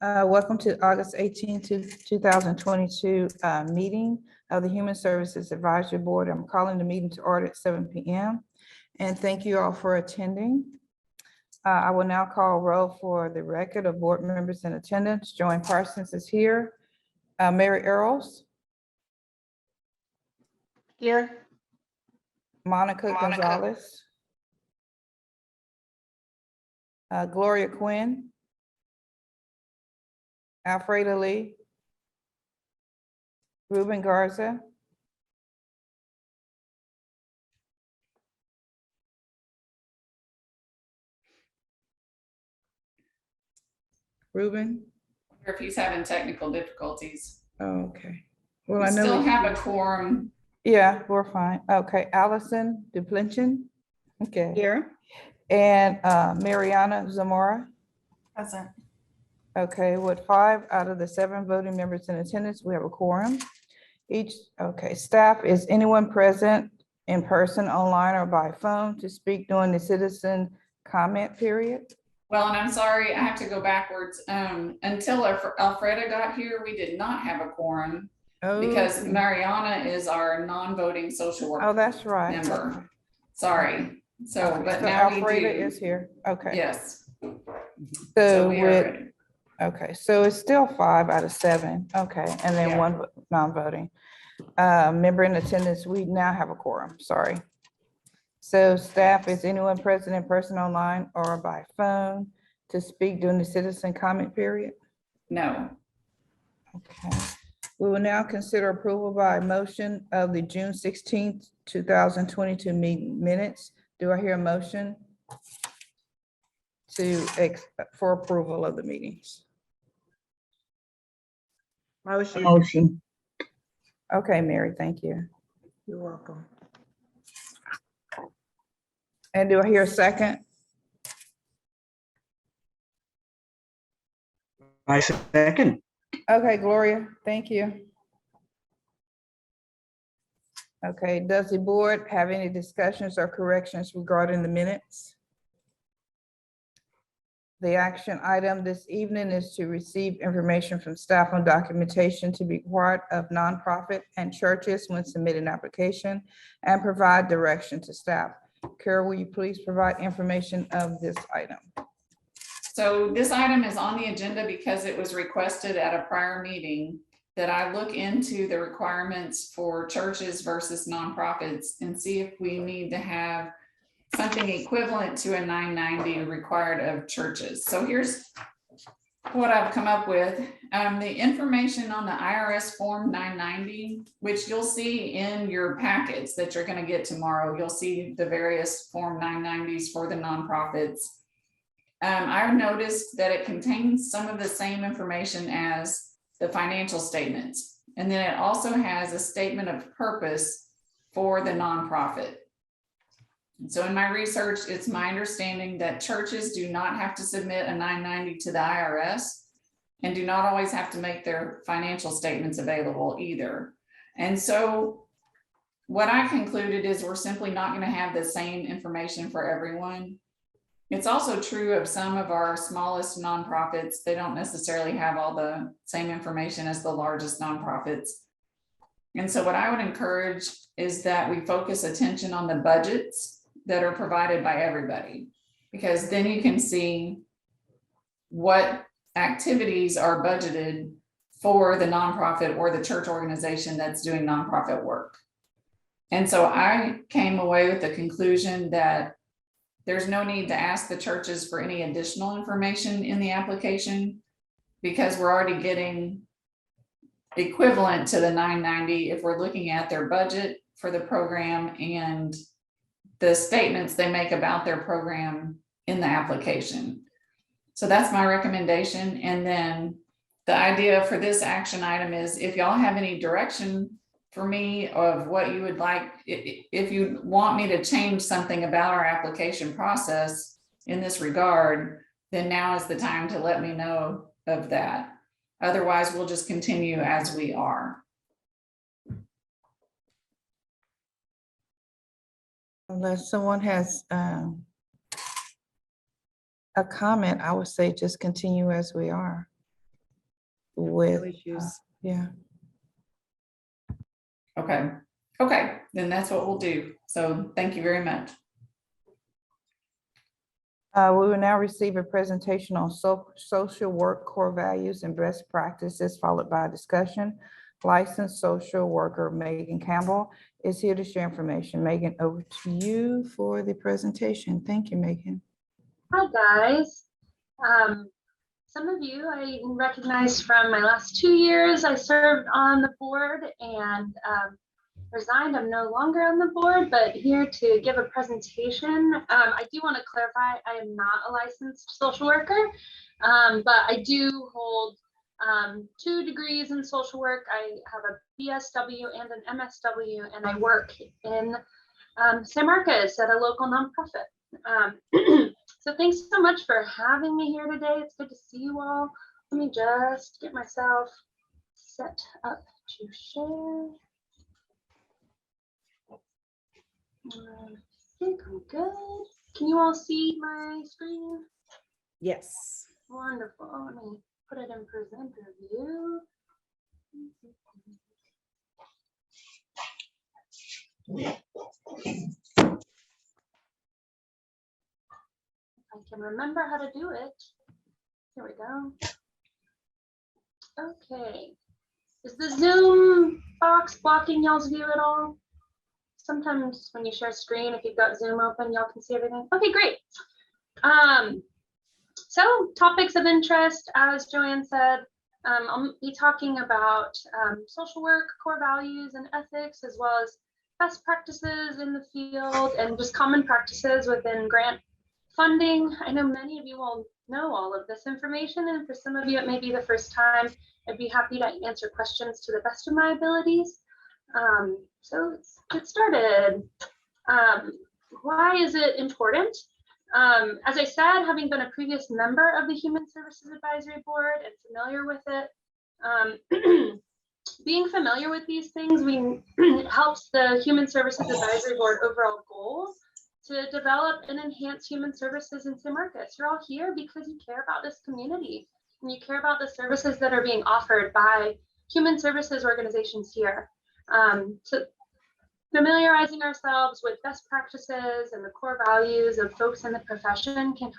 Welcome to August 18th, 2022 meeting of the Human Services Advisory Board. I'm calling the meeting to order at 7 p.m. And thank you all for attending. I will now call roll for the record of board members in attendance. Joanne Parsons is here. Mary Earls. Here. Monica Gonzalez. Gloria Quinn. Alfreda Lee. Ruben Garza. Ruben. Or if he's having technical difficulties. Okay. Well, We I know still have a quorum. Yeah, we're fine. Okay, Allison Duplinchen. Okay. Here. And Mariana Zamora. Present. Okay, with 5 out of the 7 voting members in attendance, we have a quorum. Okay, staff, is anyone present in person, online, or by phone to speak during the citizen comment period? Well, and I'm sorry, I have to go backwards. Until Alfreda got here, we did not have a quorum because Okay. Mariana is our non-voting social worker Oh, that's right. member. Sorry. So, Okay, but so now we Alfreda do. is here. Okay. Yes. So So we are with, ready. okay, so it's still 5 out of 7. Okay, and then Yeah. 1 non-voting. Member in attendance, we now have a quorum, sorry. So staff, is anyone present in person, online, or by phone to speak during the citizen comment period? No. Okay. We will now consider approval by motion of the June 16th, 2022 meeting minutes. Do I hear a motion for approval of the meetings? Motion. Okay, Mary, thank you. You're welcome. And do I hear a second? I second. Okay, Gloria, thank you. Okay, does the board have any discussions or corrections regarding the minutes? The action item this evening is to receive information from staff on documentation to be required of nonprofit and churches when submitting an application and provide direction to staff. Carol, will you please provide information of this item? So this item is on the agenda because it was requested at a prior meeting that I look into the requirements for churches versus nonprofits and see if we need to have something equivalent to a 990 required of churches. So here's what I've come up with. The information on the IRS form 990, which you'll see in your packets that you're going to get tomorrow. You'll see the various form 990s for the nonprofits. I've noticed that it contains some of the same information as the financial statements. And then it also has a statement of purpose for the nonprofit. And so in my research, it's my understanding that churches do not have to submit a 990 to the IRS and do not always have to make their financial statements available either. And so what I concluded is we're simply not going to have the same information for everyone. It's also true of some of our smallest nonprofits. They don't necessarily have all the same information as the largest nonprofits. And so what I would encourage is that we focus attention on the budgets that are provided by everybody, because then you can see what activities are budgeted for the nonprofit or the church organization that's doing nonprofit work. And so I came away with the conclusion that there's no need to ask the churches for any additional information in the application because we're already getting equivalent to the 990 if we're looking at their budget for the program and the statements they make about their program in the application. So that's my recommendation. And then the idea for this action item is if y'all have any direction for me of what you would like, if you want me to change something about our application process in this regard, then now is the time to let me know of that. Otherwise, we'll just continue as we are. Unless someone has a comment, I would say just continue as we are. with, issues. yeah. Okay, then that's what we'll do. So thank you very much. We will now receive a presentation on social work core values and best practices, followed by a discussion. Licensed social worker Megan Campbell is here to share information. Megan, over to you for the presentation. Thank you, Megan. Hi, guys. Some of you I recognize from my last 2 years. I served on the board and resigned. I'm no longer on the board, but here to give a presentation. I do want to clarify, I am not a licensed social worker, but I do hold 2 degrees in social work. I have a BSW and an MSW, and I work in San Marcos at a local nonprofit. So thanks so much for having me here today. It's good to see you all. Let me just get myself set up to share. I think I'm good. Can you all see my screen? Yes. Wonderful. Let me put it in presenter view. I can remember how to do it. Here we go. Okay. Is the Zoom box blocking y'all's view at all? Sometimes when you share screen, if you've got Zoom open, y'all can see everything. Okay, great. So topics of interest, as Joanne said, I'll be talking about social work, core values and ethics, as well as best practices in the field and just common practices within grant funding. I know many of you will know all of this information, and for some of you, it may be the first time. I'd be happy to answer questions to the best of my abilities. So let's get started. Why is it important? As I said, having been a previous member of the Human Services Advisory Board and familiar with it, being familiar with these things helps the Human Services Advisory Board overall goal to develop and enhance human services in San Marcos. You're all here because you care about this community and you care about the services that are being offered by human services organizations here. So familiarizing ourselves with best practices and the core values of folks in the profession can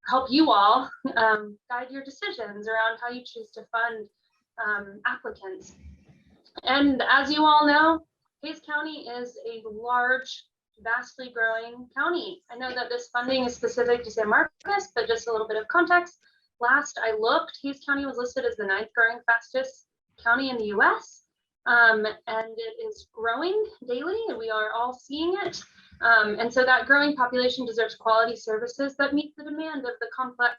help you all guide your decisions around how you choose to fund applicants. And as you all know, Hays County is a large, vastly growing county. I know that this funding is specific to San Marcos, but just a little bit of context. Last I looked, Hays County was listed as the 9th growing fastest county in the US. And it is growing daily, and we are all seeing it. And so that growing population deserves quality services that meet the demand of the complex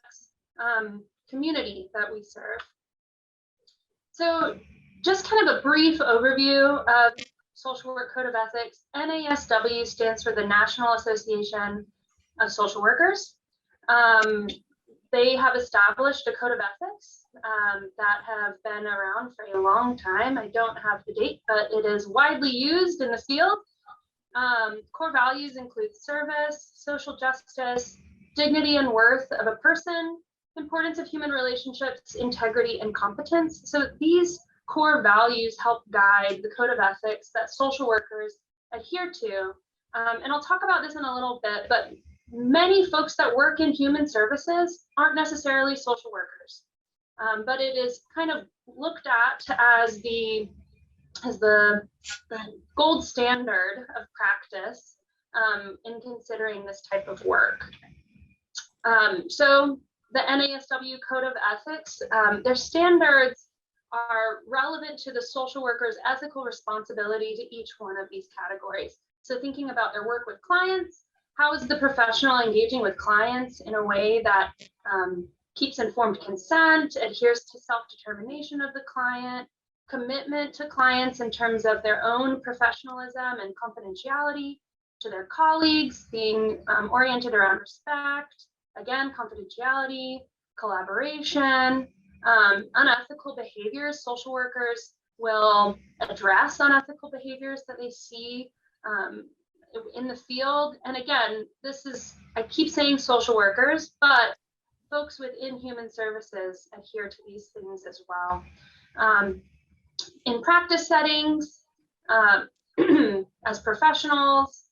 community that we serve. So just kind of a brief overview of Social Work Code of Ethics. NASW stands for the National Association of Social Workers. They have established a code of ethics that have been around for a long time. I don't have the date, but it is widely used in the field. Core values include service, social justice, dignity and worth of a person, importance of human relationships, integrity, and competence. So these core values help guide the code of ethics that social workers adhere to. And I'll talk about this in a little bit, but many folks that work in human services aren't necessarily social workers, but it is kind of looked at as the gold standard of practice in considering this type of work. So the NASW Code of Ethics, their standards are relevant to the social worker's ethical responsibility to each one of these categories. So thinking about their work with clients, how is the professional engaging with clients in a way that keeps informed consent, adheres to self-determination of the client, commitment to clients in terms of their own professionalism and confidentiality, to their colleagues, being oriented around respect, again, confidentiality, collaboration, unethical behaviors. Social workers will address unethical behaviors that they see in the field. And again, this is, I keep saying social workers, but folks within human services adhere to these things as well. In practice settings, as professionals,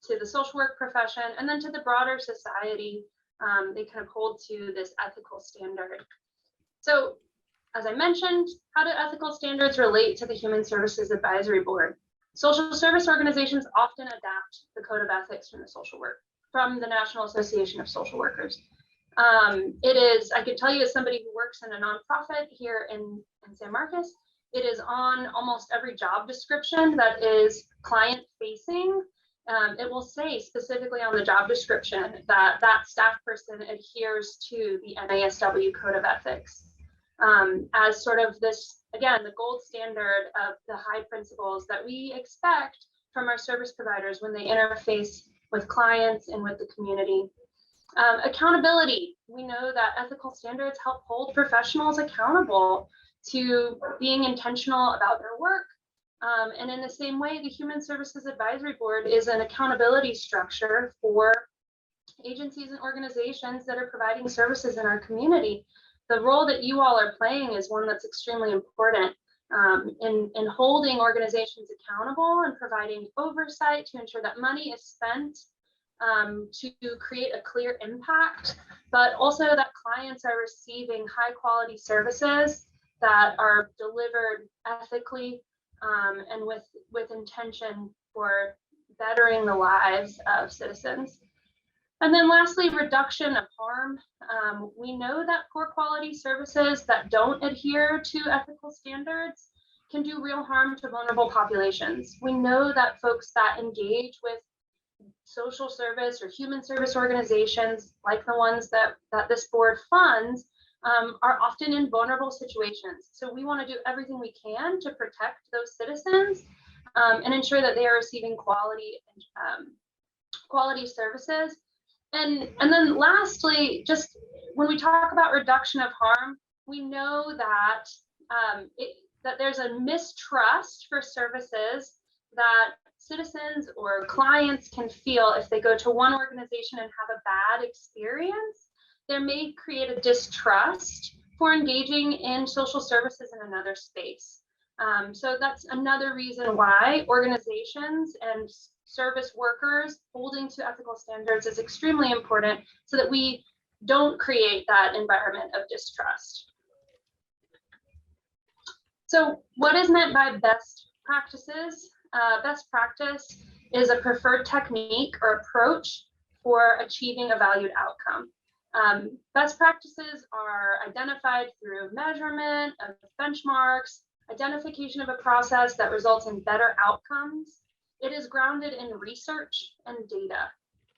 to the social work profession, and then to the broader society, they kind of hold to this ethical standard. So, as I mentioned, how do ethical standards relate to the Human Services Advisory Board? Social service organizations often adapt the code of ethics from the National Association of Social Workers. I could tell you as somebody who works in a nonprofit here in San Marcos, it is on almost every job description that is client facing. It will say specifically on the job description that that staff person adheres to the NASW code of ethics. As sort of this, again, the gold standard of the high principles that we expect from our service providers when they interface with clients and with the community. Accountability. We know that ethical standards help hold professionals accountable to being intentional about their work. And in the same way, the Human Services Advisory Board is an accountability structure for agencies and organizations that are providing services in our community. The role that you all are playing is one that's extremely important in holding organizations accountable and providing oversight to ensure that money is spent to create a clear impact, but also that clients are receiving high quality services that are delivered ethically and with intention for bettering the lives of citizens. And then lastly, reduction of harm. We know that poor quality services that don't adhere to ethical standards can do real harm to vulnerable populations. We know that folks that engage with social service or human service organizations like the ones that this board funds are often in vulnerable situations. So we want to do everything we can to protect those citizens and ensure that they are receiving quality services. And then lastly, just when we talk about reduction of harm, we know that that there's a mistrust for services that citizens or clients can feel if they go to one organization and have a bad experience. There may create a distrust for engaging in social services in another space. So that's another reason why organizations and service workers holding to ethical standards is extremely important so that we don't create that environment of distrust. So what is meant by best practices? Best practice is a preferred technique or approach for achieving a valued outcome. Best practices are identified through measurement of benchmarks, identification of a process that results in better outcomes. It is grounded in research and data.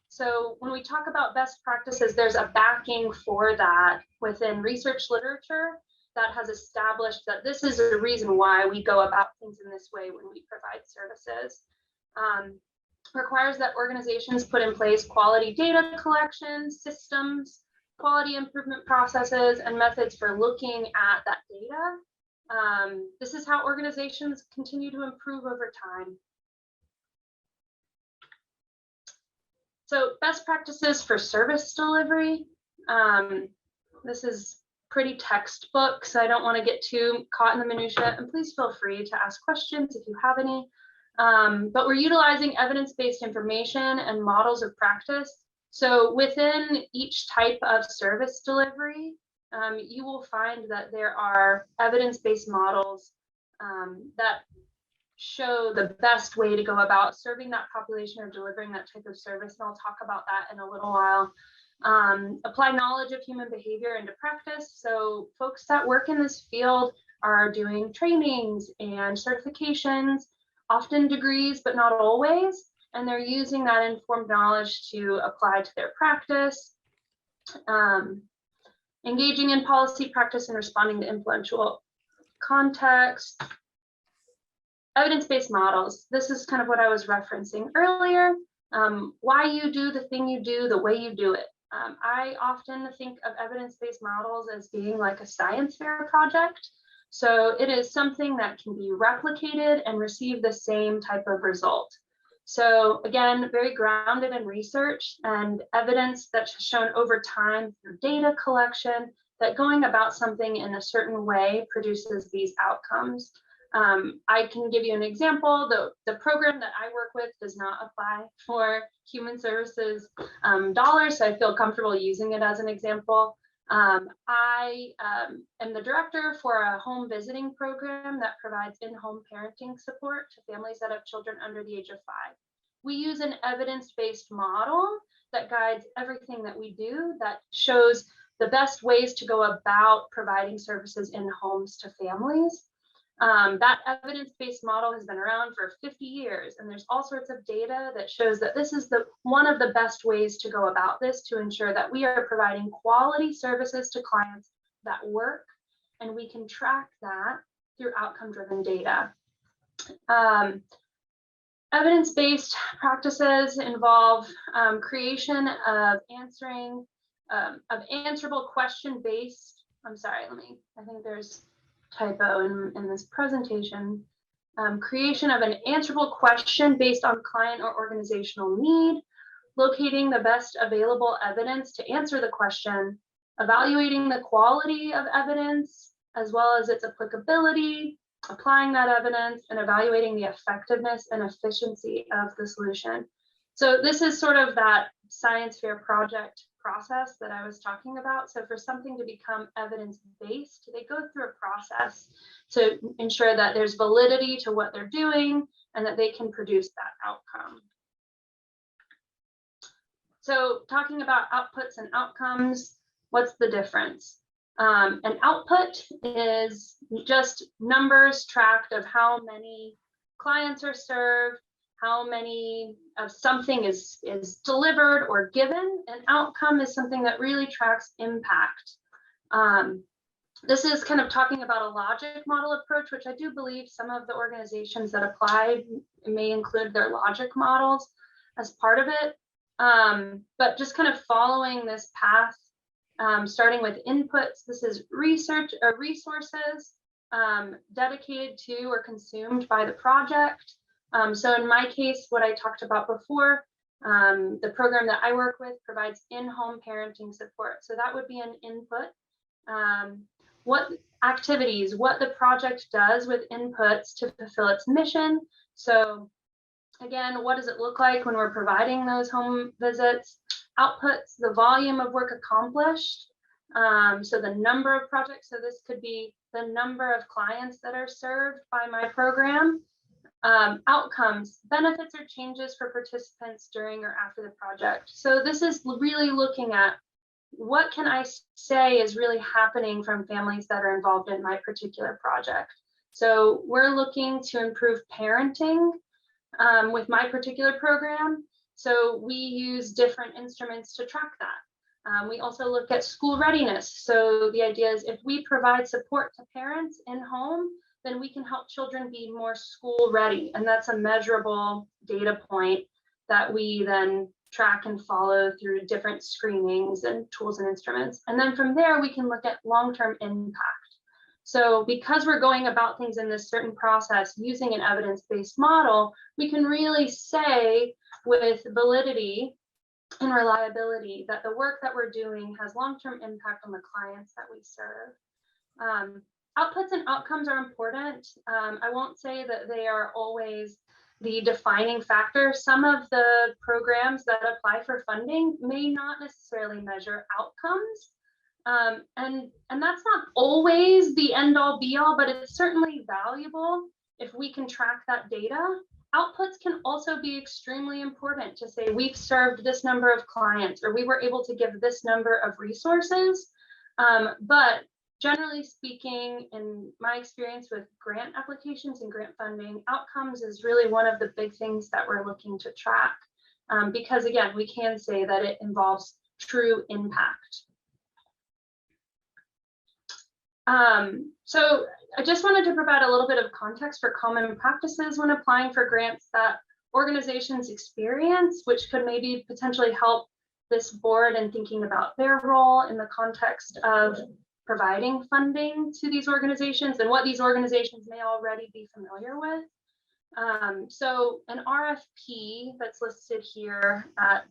So when we talk about best practices, there's a backing for that within research literature that has established that this is the reason why we go about things in this way when we provide services. Requires that organizations put in place quality data collection systems, quality improvement processes, and methods for looking at that data. This is how organizations continue to improve over time. So best practices for service delivery. This is pretty textbook, so I don't want to get too caught in the minutia, and please feel free to ask questions if you have any. But we're utilizing evidence-based information and models of practice. So within each type of service delivery, you will find that there are evidence-based models that show the best way to go about serving that population or delivering that type of service. And I'll talk about that in a little while. Apply knowledge of human behavior into practice. So folks that work in this field are doing trainings and certifications, often degrees, but not always. And they're using that informed knowledge to apply to their practice. Engaging in policy practice and responding to influential context. Evidence-based models. This is kind of what I was referencing earlier. Why you do the thing you do the way you do it. I often think of evidence-based models as being like a science fair project. So it is something that can be replicated and receive the same type of result. So again, very grounded in research and evidence that's shown over time through data collection that going about something in a certain way produces these outcomes. I can give you an example. The program that I work with does not apply for human services dollars, so I feel comfortable using it as an example. I am the director for a home visiting program that provides in-home parenting support to families that have children under the age of 5. We use an evidence-based model that guides everything that we do, that shows the best ways to go about providing services in homes to families. That evidence-based model has been around for 50 years, and there's all sorts of data that shows that this is one of the best ways to go about this to ensure that we are providing quality services to clients that work, and we can track that through outcome-driven data. Evidence-based practices involve creation of answerable question-based, I think there's typo in this presentation. Creation of an answerable question based on client or organizational need, locating the best available evidence to answer the question, evaluating the quality of evidence, as well as its applicability, applying that evidence, and evaluating the effectiveness and efficiency of the solution. So this is sort of that science fair project process that I was talking about. So for something to become evidence-based, they go through a process to ensure that there's validity to what they're doing and that they can produce that outcome. So talking about outputs and outcomes, what's the difference? An output is just numbers tracked of how many clients are served, how many of something is delivered or given. An outcome is something that really tracks impact. This is kind of talking about a logic model approach, which I do believe some of the organizations that apply may include their logic models as part of it. But just kind of following this path, starting with inputs, this is research or resources dedicated to or consumed by the project. So in my case, what I talked about before, the program that I work with provides in-home parenting support. So that would be an input. What activities, what the project does with inputs to fulfill its mission. So again, what does it look like when we're providing those home visits? Outputs, the volume of work accomplished. So the number of projects, so this could be the number of clients that are served by my program. Outcomes, benefits or changes for participants during or after the project. So this is really looking at what can I say is really happening from families that are involved in my particular project. So we're looking to improve parenting with my particular program. So we use different instruments to track that. We also look at school readiness. So the idea is if we provide support to parents in home, then we can help children be more school ready. And that's a measurable data point that we then track and follow through different screenings and tools and instruments. And then from there, we can look at long-term impact. So because we're going about things in this certain process using an evidence-based model, we can really say with validity and reliability that the work that we're doing has long-term impact on the clients that we serve. Outputs and outcomes are important. I won't say that they are always the defining factor. Some of the programs that apply for funding may not necessarily measure outcomes. And that's not always the end all be all, but it's certainly valuable if we can track that data. Outputs can also be extremely important to say we've served this number of clients or we were able to give this number of resources. But generally speaking, in my experience with grant applications and grant funding, outcomes is really one of the big things that we're looking to track. Because again, we can say that it involves true impact. So I just wanted to provide a little bit of context for common practices when applying for grants that organizations experience, which could maybe potentially help this board in thinking about their role in the context of providing funding to these organizations and what these organizations may already be familiar with. So an RFP that's listed here at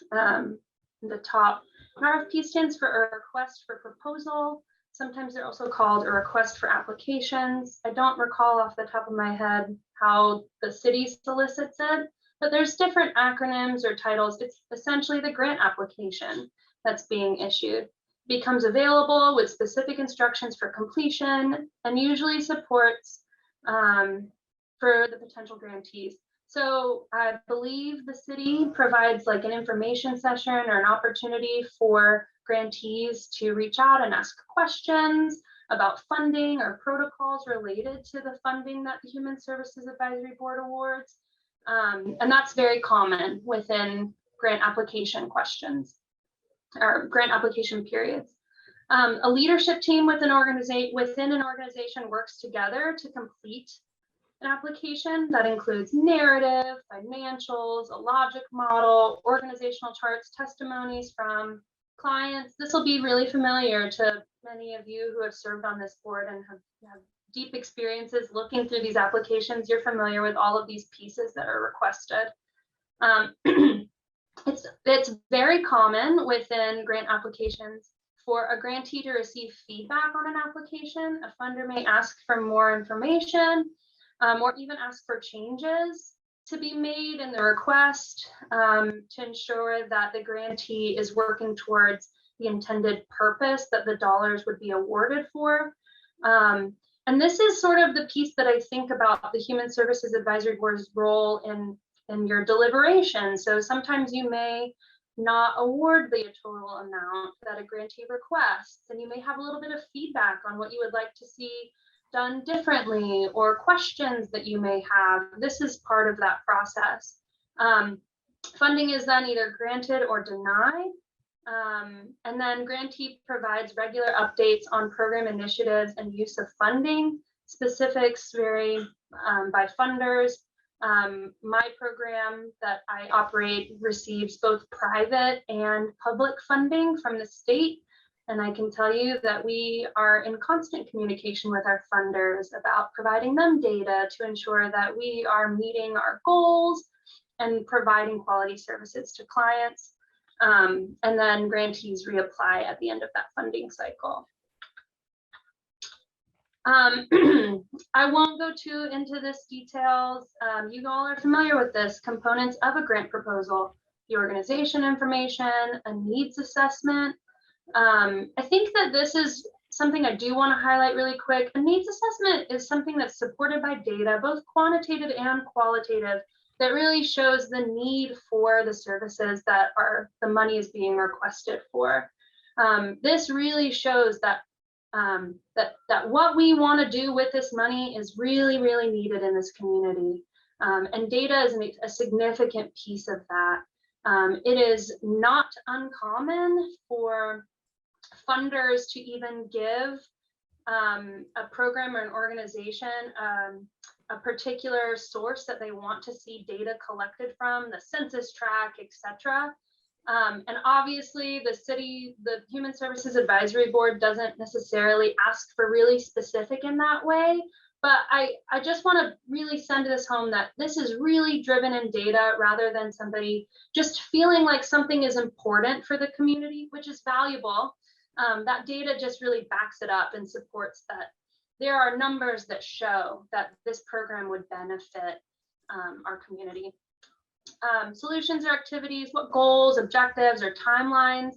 the top, an RFP stands for a request for proposal. Sometimes they're also called a request for applications. I don't recall off the top of my head how the city solicits it, but there's different acronyms or titles. It's essentially the grant application that's being issued. Becomes available with specific instructions for completion and usually supports for the potential grantees. So I believe the city provides like an information session or an opportunity for grantees to reach out and ask questions about funding or protocols related to the funding that the Human Services Advisory Board awards. And that's very common within grant application questions or grant application periods. A leadership team within an organization works together to complete an application that includes narrative, financials, a logic model, organizational charts, testimonies from clients. This will be really familiar to many of you who have served on this board and have deep experiences looking through these applications. You're familiar with all of these pieces that are requested. It's very common within grant applications for a grantee to receive feedback on an application. A funder may ask for more information or even ask for changes to be made in the request to ensure that the grantee is working towards the intended purpose that the dollars would be awarded for. And this is sort of the piece that I think about the Human Services Advisory Board's role in your deliberation. So sometimes you may not award the total amount that a grantee requests, and you may have a little bit of feedback on what you would like to see done differently or questions that you may have. This is part of that process. Funding is then either granted or denied. And then grantee provides regular updates on program initiatives and use of funding. Specifics vary by funders. My program that I operate receives both private and public funding from the state. And I can tell you that we are in constant communication with our funders about providing them data to ensure that we are meeting our goals and providing quality services to clients. And then grantees reapply at the end of that funding cycle. I won't go too into this details. You all are familiar with this. Components of a grant proposal: the organization information, a needs assessment. I think that this is something I do want to highlight really quick. A needs assessment is something that's supported by data, both quantitative and qualitative, that really shows the need for the services that the money is being requested for. This really shows that that what we want to do with this money is really, really needed in this community. And data is a significant piece of that. It is not uncommon for funders to even give a program or an organization a particular source that they want to see data collected from, the census tract, etc. And obviously the Human Services Advisory Board doesn't necessarily ask for really specific in that way, but I just want to really send this home that this is really driven in data rather than somebody just feeling like something is important for the community, which is valuable. That data just really backs it up and supports that there are numbers that show that this program would benefit our community. Solutions or activities: what goals, objectives, or timelines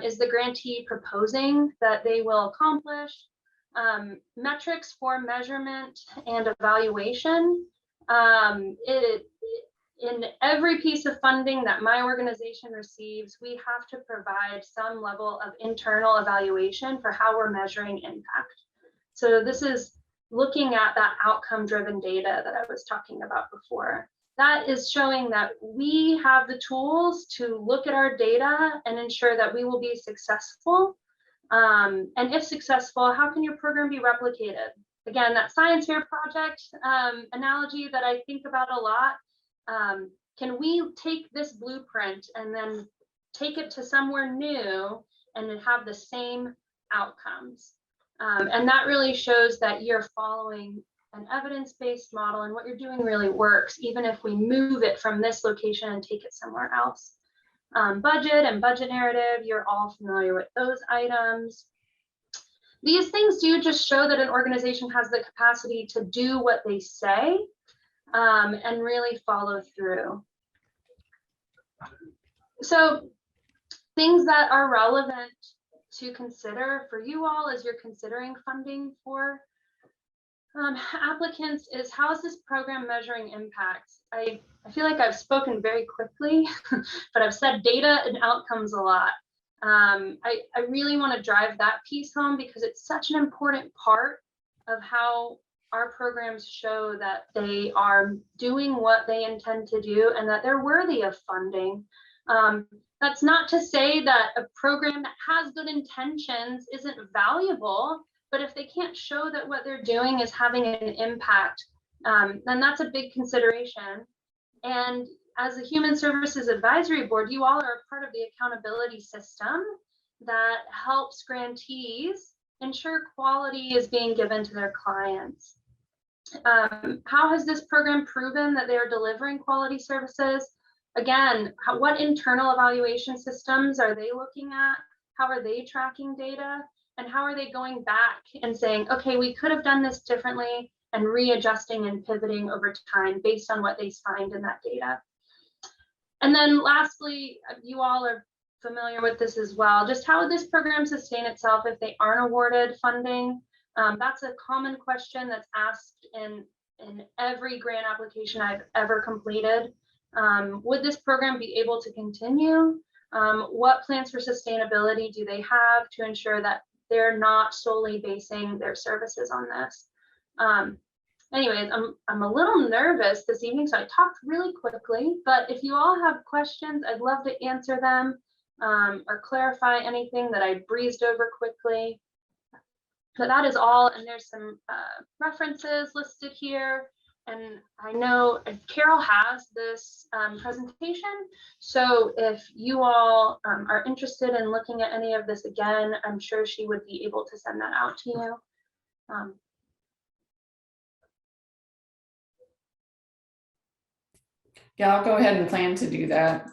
is the grantee proposing that they will accomplish? Metrics for measurement and evaluation. In every piece of funding that my organization receives, we have to provide some level of internal evaluation for how we're measuring impact. So this is looking at that outcome-driven data that I was talking about before. That is showing that we have the tools to look at our data and ensure that we will be successful. And if successful, how can your program be replicated? Again, that science fair project analogy that I think about a lot. Can we take this blueprint and then take it to somewhere new and have the same outcomes? And that really shows that you're following an evidence-based model and what you're doing really works, even if we move it from this location and take it somewhere else. Budget and budget narrative, you're all familiar with those items. These things do just show that an organization has the capacity to do what they say and really follow through. So things that are relevant to consider for you all as you're considering funding for applicants is, how is this program measuring impacts? I feel like I've spoken very quickly, but I've said data and outcomes a lot. I really want to drive that piece home because it's such an important part of how our programs show that they are doing what they intend to do and that they're worthy of funding. That's not to say that a program that has good intentions isn't valuable, but if they can't show that what they're doing is having an impact, then that's a big consideration. And as a Human Services Advisory Board, you all are part of the accountability system that helps grantees ensure quality is being given to their clients. How has this program proven that they are delivering quality services? Again, what internal evaluation systems are they looking at? How are they tracking data? And how are they going back and saying, okay, we could have done this differently, and readjusting and pivoting over time based on what they find in that data? And then lastly, you all are familiar with this as well, just how would this program sustain itself if they aren't awarded funding? That's a common question that's asked in every grant application I've ever completed. Would this program be able to continue? What plans for sustainability do they have to ensure that they're not solely basing their services on this? Anyways, I'm a little nervous this evening, so I talked really quickly, but if you all have questions, I'd love to answer them or clarify anything that I breezed over quickly. So that is all, and there's some references listed here. And I know Carol has this presentation, so if you all are interested in looking at any of this again, I'm sure she would be able to send that out to you. Yeah, I'll go ahead and plan to do that.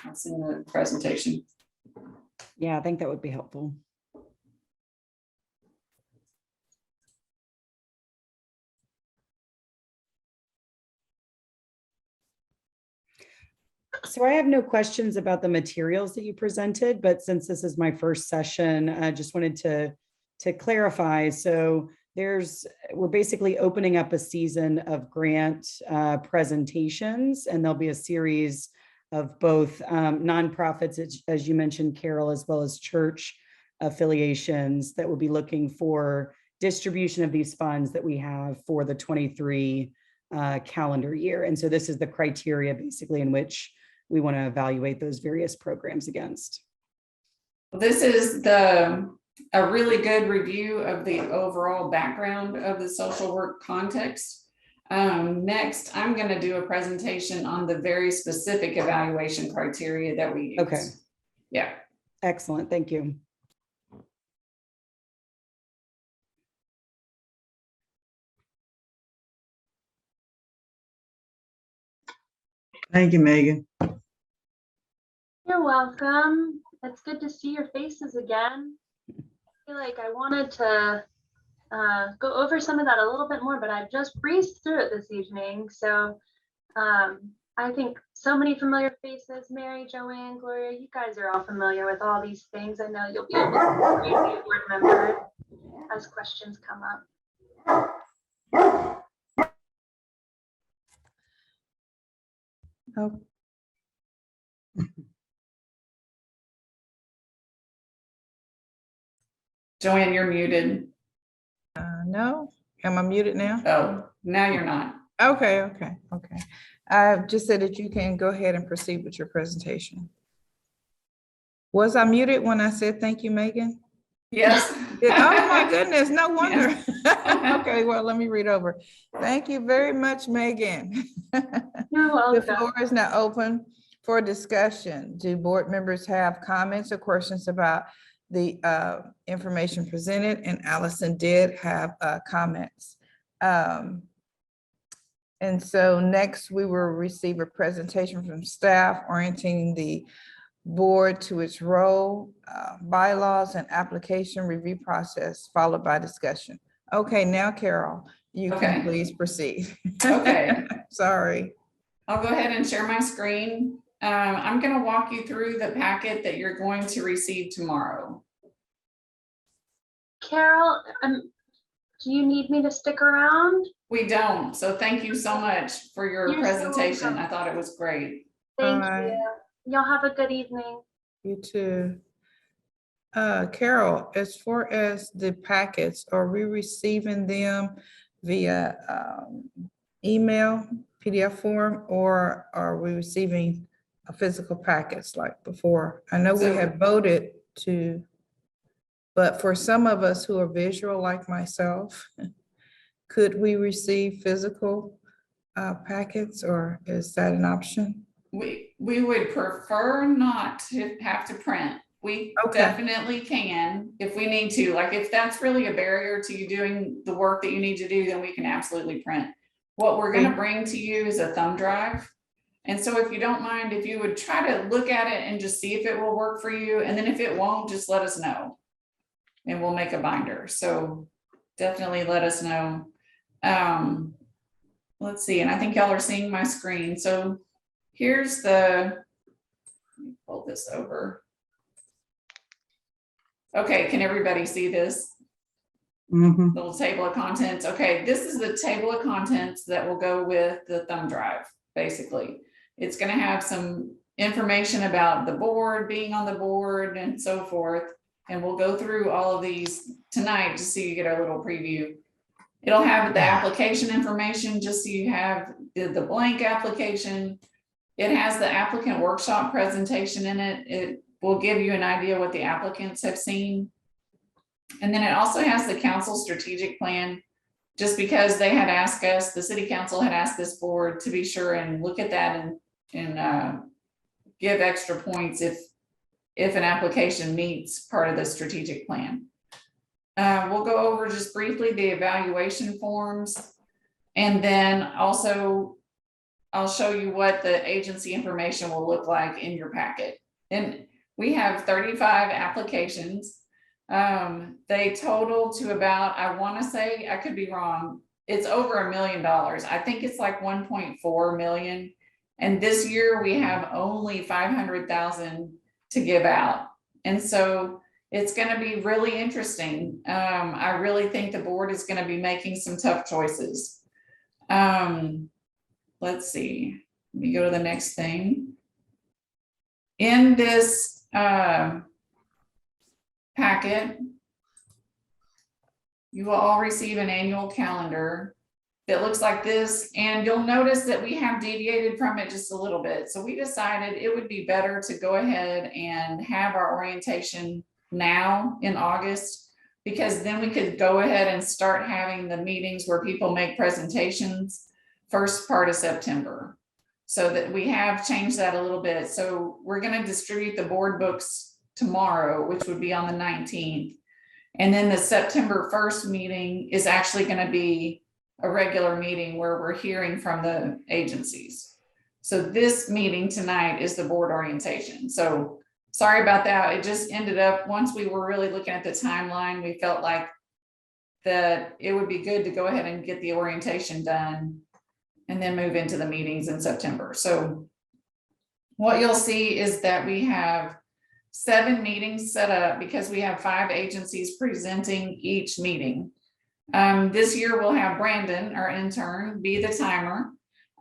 I'll send the presentation. Yeah, I think that would be helpful. So I have no questions about the materials that you presented, but since this is my first session, I just wanted to clarify. So we're basically opening up a season of grant presentations, and there'll be a series of both nonprofits, as you mentioned, Carol, as well as church affiliations that will be looking for distribution of these funds that we have for the 23 calendar year. And so this is the criteria basically in which we want to evaluate those various programs against. This is a really good review of the overall background of the social work context. Next, I'm going to do a presentation on the very specific evaluation criteria that we use. Okay. Yeah. Excellent. Thank you. Thank you, Megan. You're welcome. It's good to see your faces again. I feel like I wanted to go over some of that a little bit more, but I just breezed through it this evening. So I think so many familiar faces. Mary, Joanne, Gloria, you guys are all familiar with all these things. I know you'll be able to read the board members as questions come up. Oh, Joanne, you're muted. no, am I muted now? Oh, now you're not. Okay. I just said that you can go ahead and proceed with your presentation. Was I muted when I said thank you, Megan? Yes. Oh my goodness, no wonder. Okay, well, let me read over. Thank you very much, Megan. You're The welcome. floor is now open for discussion. Do board members have comments or questions about the information presented? And Allison did have comments. And so next we will receive a presentation from staff orienting the board to its role, bylaws and application review process, followed by discussion. Okay, now Carol, you Okay. can please proceed. Okay. Sorry. I'll go ahead and share my screen. I'm going to walk you through the packet that you're going to receive tomorrow. Carol, do you need me to stick around? We don't, so thank you so much for your You're so presentation. welcome. I thought it was great. Thank Bye. you. Y'all have a good evening. You too. Carol, as far as the packets, are we receiving them via email, PDF form, or are we receiving a physical packets like before? I know we So- have voted to, but for some of us who are visual like myself, could we receive physical packets, or is that an option? We would prefer not to have to print. We Okay. definitely can if we need to. Like if that's really a barrier to you doing the work that you need to do, then we can absolutely print. What we're gonna bring to you is a thumb drive. And so if you don't mind, if you would try to look at it and just see if it will work for you, and then if it won't, just let us know. And we'll make a binder. So definitely let us know. Let's see, and I think y'all are seeing my screen. So here's the, let me pull this over. Okay, can everybody see this Mhm. little table of contents? Okay, this is the table of contents that will go with the thumb drive, basically. It's gonna have some information about the board, being on the board and so forth. And we'll go through all of these tonight just so you get a little preview. It'll have the application information, just so you have the blank application. It has the applicant workshop presentation in it. It will give you an idea what the applicants have seen. And then it also has the council strategic plan, just because they had asked us, the city council had asked this board to be sure and look at that and give extra points if an application meets part of the strategic plan. We'll go over just briefly the evaluation forms. And then also I'll show you what the agency information will look like in your packet. And we have 35 applications. They total to about, I want to say, I could be wrong, it's over $1 million. I think it's like 1.4 million. And this year we have only 500,000 to give out. And so it's going to be really interesting. I really think the board is going to be making some tough choices. Let's see, let me go to the next thing. In this packet, you will all receive an annual calendar that looks like this, and you'll notice that we have deviated from it just a little bit. So we decided it would be better to go ahead and have our orientation now in August, because then we could go ahead and start having the meetings where people make presentations first part of September. So that we have changed that a little bit. So we're going to distribute the board books tomorrow, which would be on the 19th. And then the September 1st meeting is actually going to be a regular meeting where we're hearing from the agencies. So this meeting tonight is the board orientation. So sorry about that. It just ended up, once we were really looking at the timeline, we felt like that it would be good to go ahead and get the orientation done and then move into the meetings in September. So what you'll see is that we have 7 meetings set up because we have 5 agencies presenting each meeting. This year we'll have Brandon, our intern, be the timer.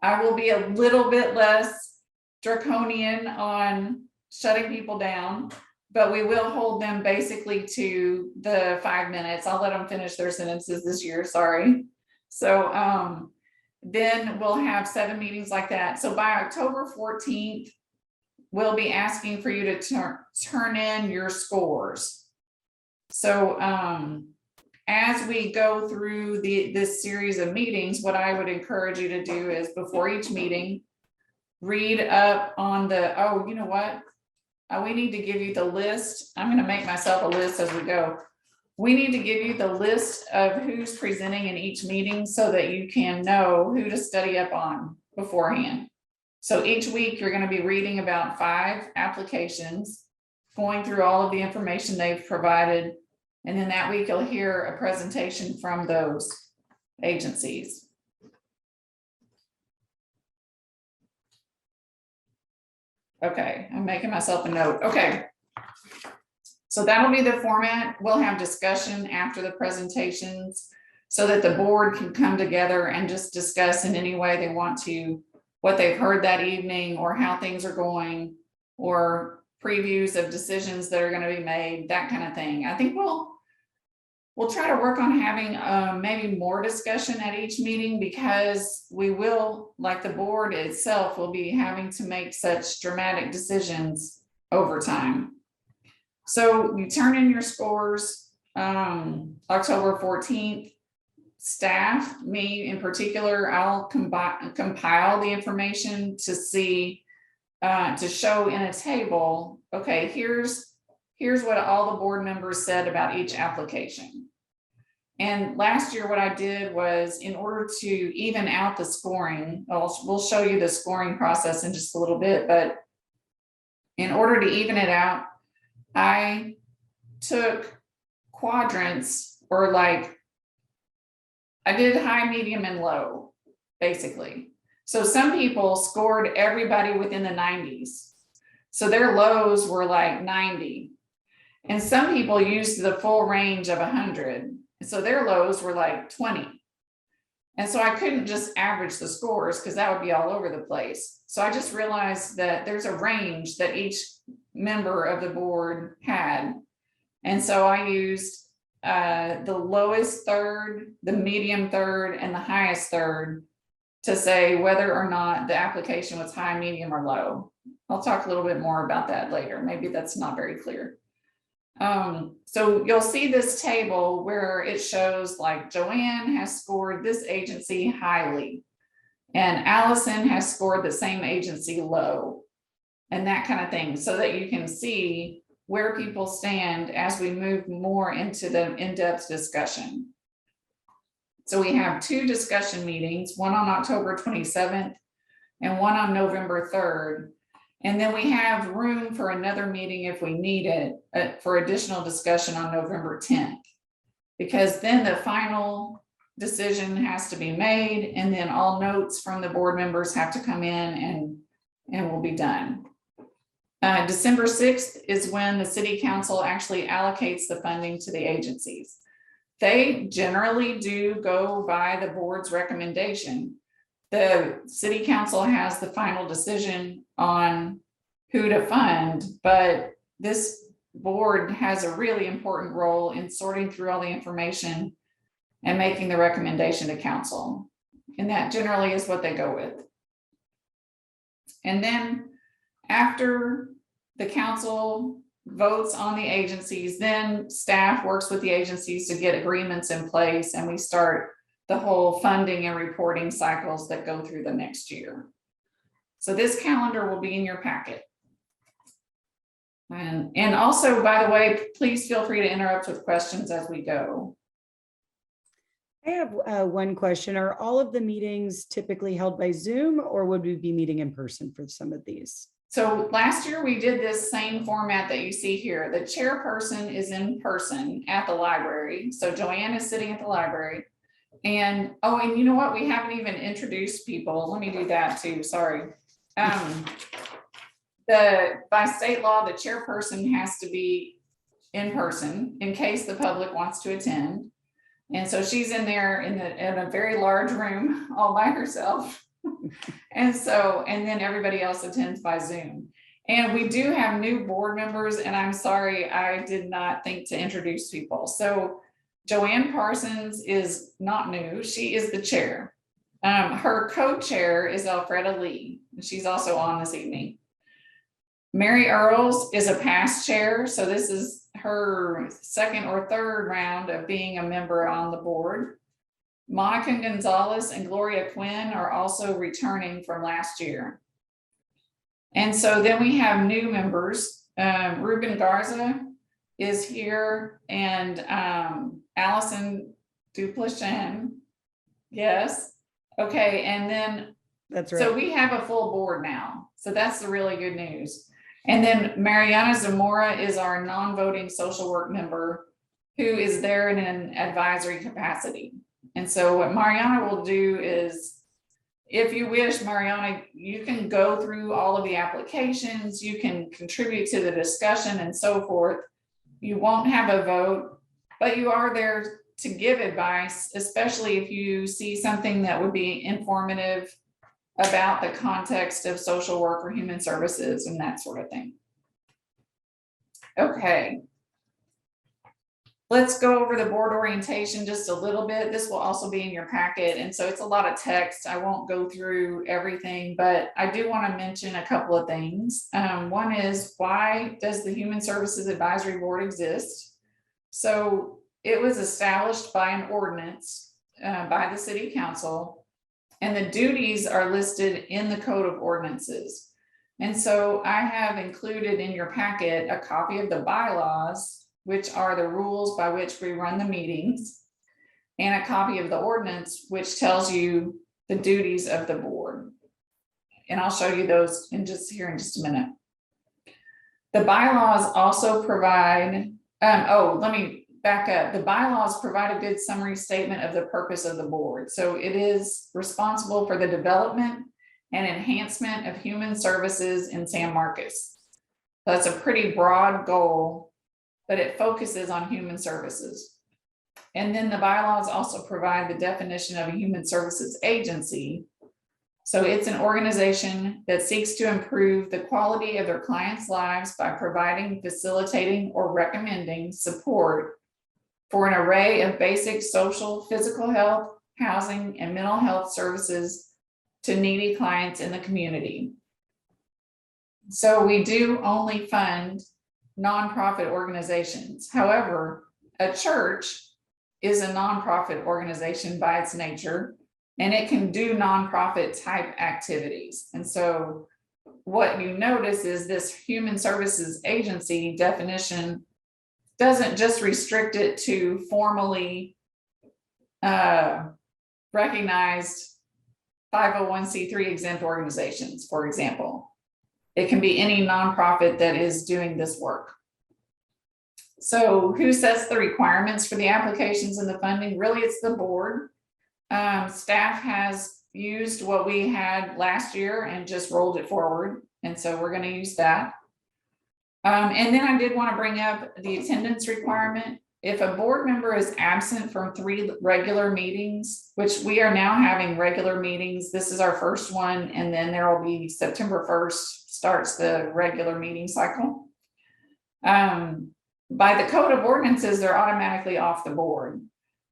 I will be a little bit less draconian on shutting people down, but we will hold them basically to the 5 minutes. I'll let them finish their sentences this year, sorry. So then we'll have 7 meetings like that. So by October 14th, we'll be asking for you to turn in your scores. So as we go through this series of meetings, what I would encourage you to do is before each meeting, read up on the, oh, you know what? We need to give you the list. I'm going to make myself a list as we go. we need to give you the list of who's presenting in each meeting so that you can know who to study up on beforehand. So each week, you're gonna be reading about 5 applications, going through all of the information they've provided. And then that week, you'll hear a presentation from those agencies. Okay, I'm making myself a note. Okay. So that'll be the format. We'll have discussion after the presentations so that the board can come together and just discuss in any way they want to, what they've heard that evening or how things are going, or previews of decisions that are going to be made, that kind of thing. I think we'll try to work on having maybe more discussion at each meeting, because we will, like the board itself, will be having to make such dramatic decisions over time. So you turn in your scores October 14th. Staff, me in particular, I'll compile the information to see, to show in a table, okay, here's what all the board members said about each application. And last year, what I did was, in order to even out the scoring, we'll show you the scoring process in just a little bit, but in order to even it out, I took quadrants, or like, I did high, medium, and low, basically. So some people scored everybody within the 90s. So their lows were like 90. And some people used the full range of 100. So their lows were like 20. And so I couldn't just average the scores, because that would be all over the place. So I just realized that there's a range that each member of the board had. And so I used the lowest third, the medium third, and the highest third to say whether or not the application was high, medium, or low. I'll talk a little bit more about that later. Maybe that's not very clear. So you'll see this table where it shows, like, Joanne has scored this agency highly, and Allison has scored the same agency low, and that kind of thing, so that you can see where people stand as we move more into the in-depth discussion. So we have 2 discussion meetings, one on October 27th and one on November 3rd. And then we have room for another meeting if we need it, for additional discussion on November 10th. Because then the final decision has to be made, and then all notes from the board members have to come in, and we'll be done. December 6th is when the city council actually allocates the funding to the agencies. They generally do go by the board's recommendation. The city council has the final decision on who to fund, but this board has a really important role in sorting through all the information and making the recommendation to council. And that generally is what they go with. And then after the council votes on the agencies, then staff works with the agencies to get agreements in place, and we start the whole funding and reporting cycles that go through the next year. So this calendar will be in your packet. And also, by the way, please feel free to interrupt with questions as we go. I have one question. Are all of the meetings typically held by Zoom, or would we be meeting in person for some of these? So last year we did this same format that you see here. The chairperson is in person at the library. So Joanne is sitting at the library. And, oh, and you know what? We haven't even introduced people. Let me do that too, sorry. By state law, the chairperson has to be in person in case the public wants to attend. And so she's in there in a very large room all by herself. And then everybody else attends by Zoom. And we do have new board members, and I'm sorry, I did not think to introduce people. So Joanne Parsons is not new. She is the chair. Her co-chair is Alfreda Lee. She's also on this evening. Mary Earls is a past chair. So this is her 2nd or 3rd round of being a member on the board. Monica Gonzalez and Gloria Quinn are also returning from last year. And so then we have new members, Ruben Garza, is here, and Allison Duplichin. Yes, okay, and then That's so right. we have a full board now, so that's the really good news. And then Mariana Zamora is our non-voting social work member who is there in an advisory capacity. And so what Mariana will do is, if you wish, Mariana, you can go through all of the applications, you can contribute to the discussion and so forth. You won't have a vote, but you are there to give advice, especially if you see something that would be informative about the context of social work or human services and that sort of thing. Okay. Let's go over the board orientation just a little bit. This will also be in your packet, and so it's a lot of text. I won't go through everything, but I do want to mention a couple of things. One is, why does the Human Services Advisory Board exist? So it was established by an ordinance by the City Council, and the duties are listed in the Code of Ordinances. And so I have included in your packet a copy of the bylaws, which are the rules by which we run the meetings, and a copy of the ordinance, which tells you the duties of the board. And I'll show you those in just a minute. The bylaws also provide, let me back up. The bylaws provide a good summary statement of the purpose of the board. So it is responsible for the development and enhancement of human services in San Marcos. That's a pretty broad goal, but it focuses on human services. And then the bylaws also provide the definition of a human services agency. So it's an organization that seeks to improve the quality of their clients' lives by providing, facilitating, or recommending support for an array of basic social, physical health, housing, and mental health services to needy clients in the community. So we do only fund nonprofit organizations. However, a church is a nonprofit organization by its nature, and it can do nonprofit type activities. And so what you notice is this human services agency definition doesn't just restrict it to formally recognized 501c3 exempt organizations, for example. It can be any nonprofit that is doing this work. So who sets the requirements for the applications and the funding? Really, it's the board. Staff has used what we had last year and just rolled it forward. And so we're going to use that. And then I did want to bring up the attendance requirement. If a board member is absent from 3 regular meetings, which we are now having regular meetings, this is our first one, and then there will be September 1st starts the regular meeting cycle. By the Code of Ordinances, they're automatically off the board.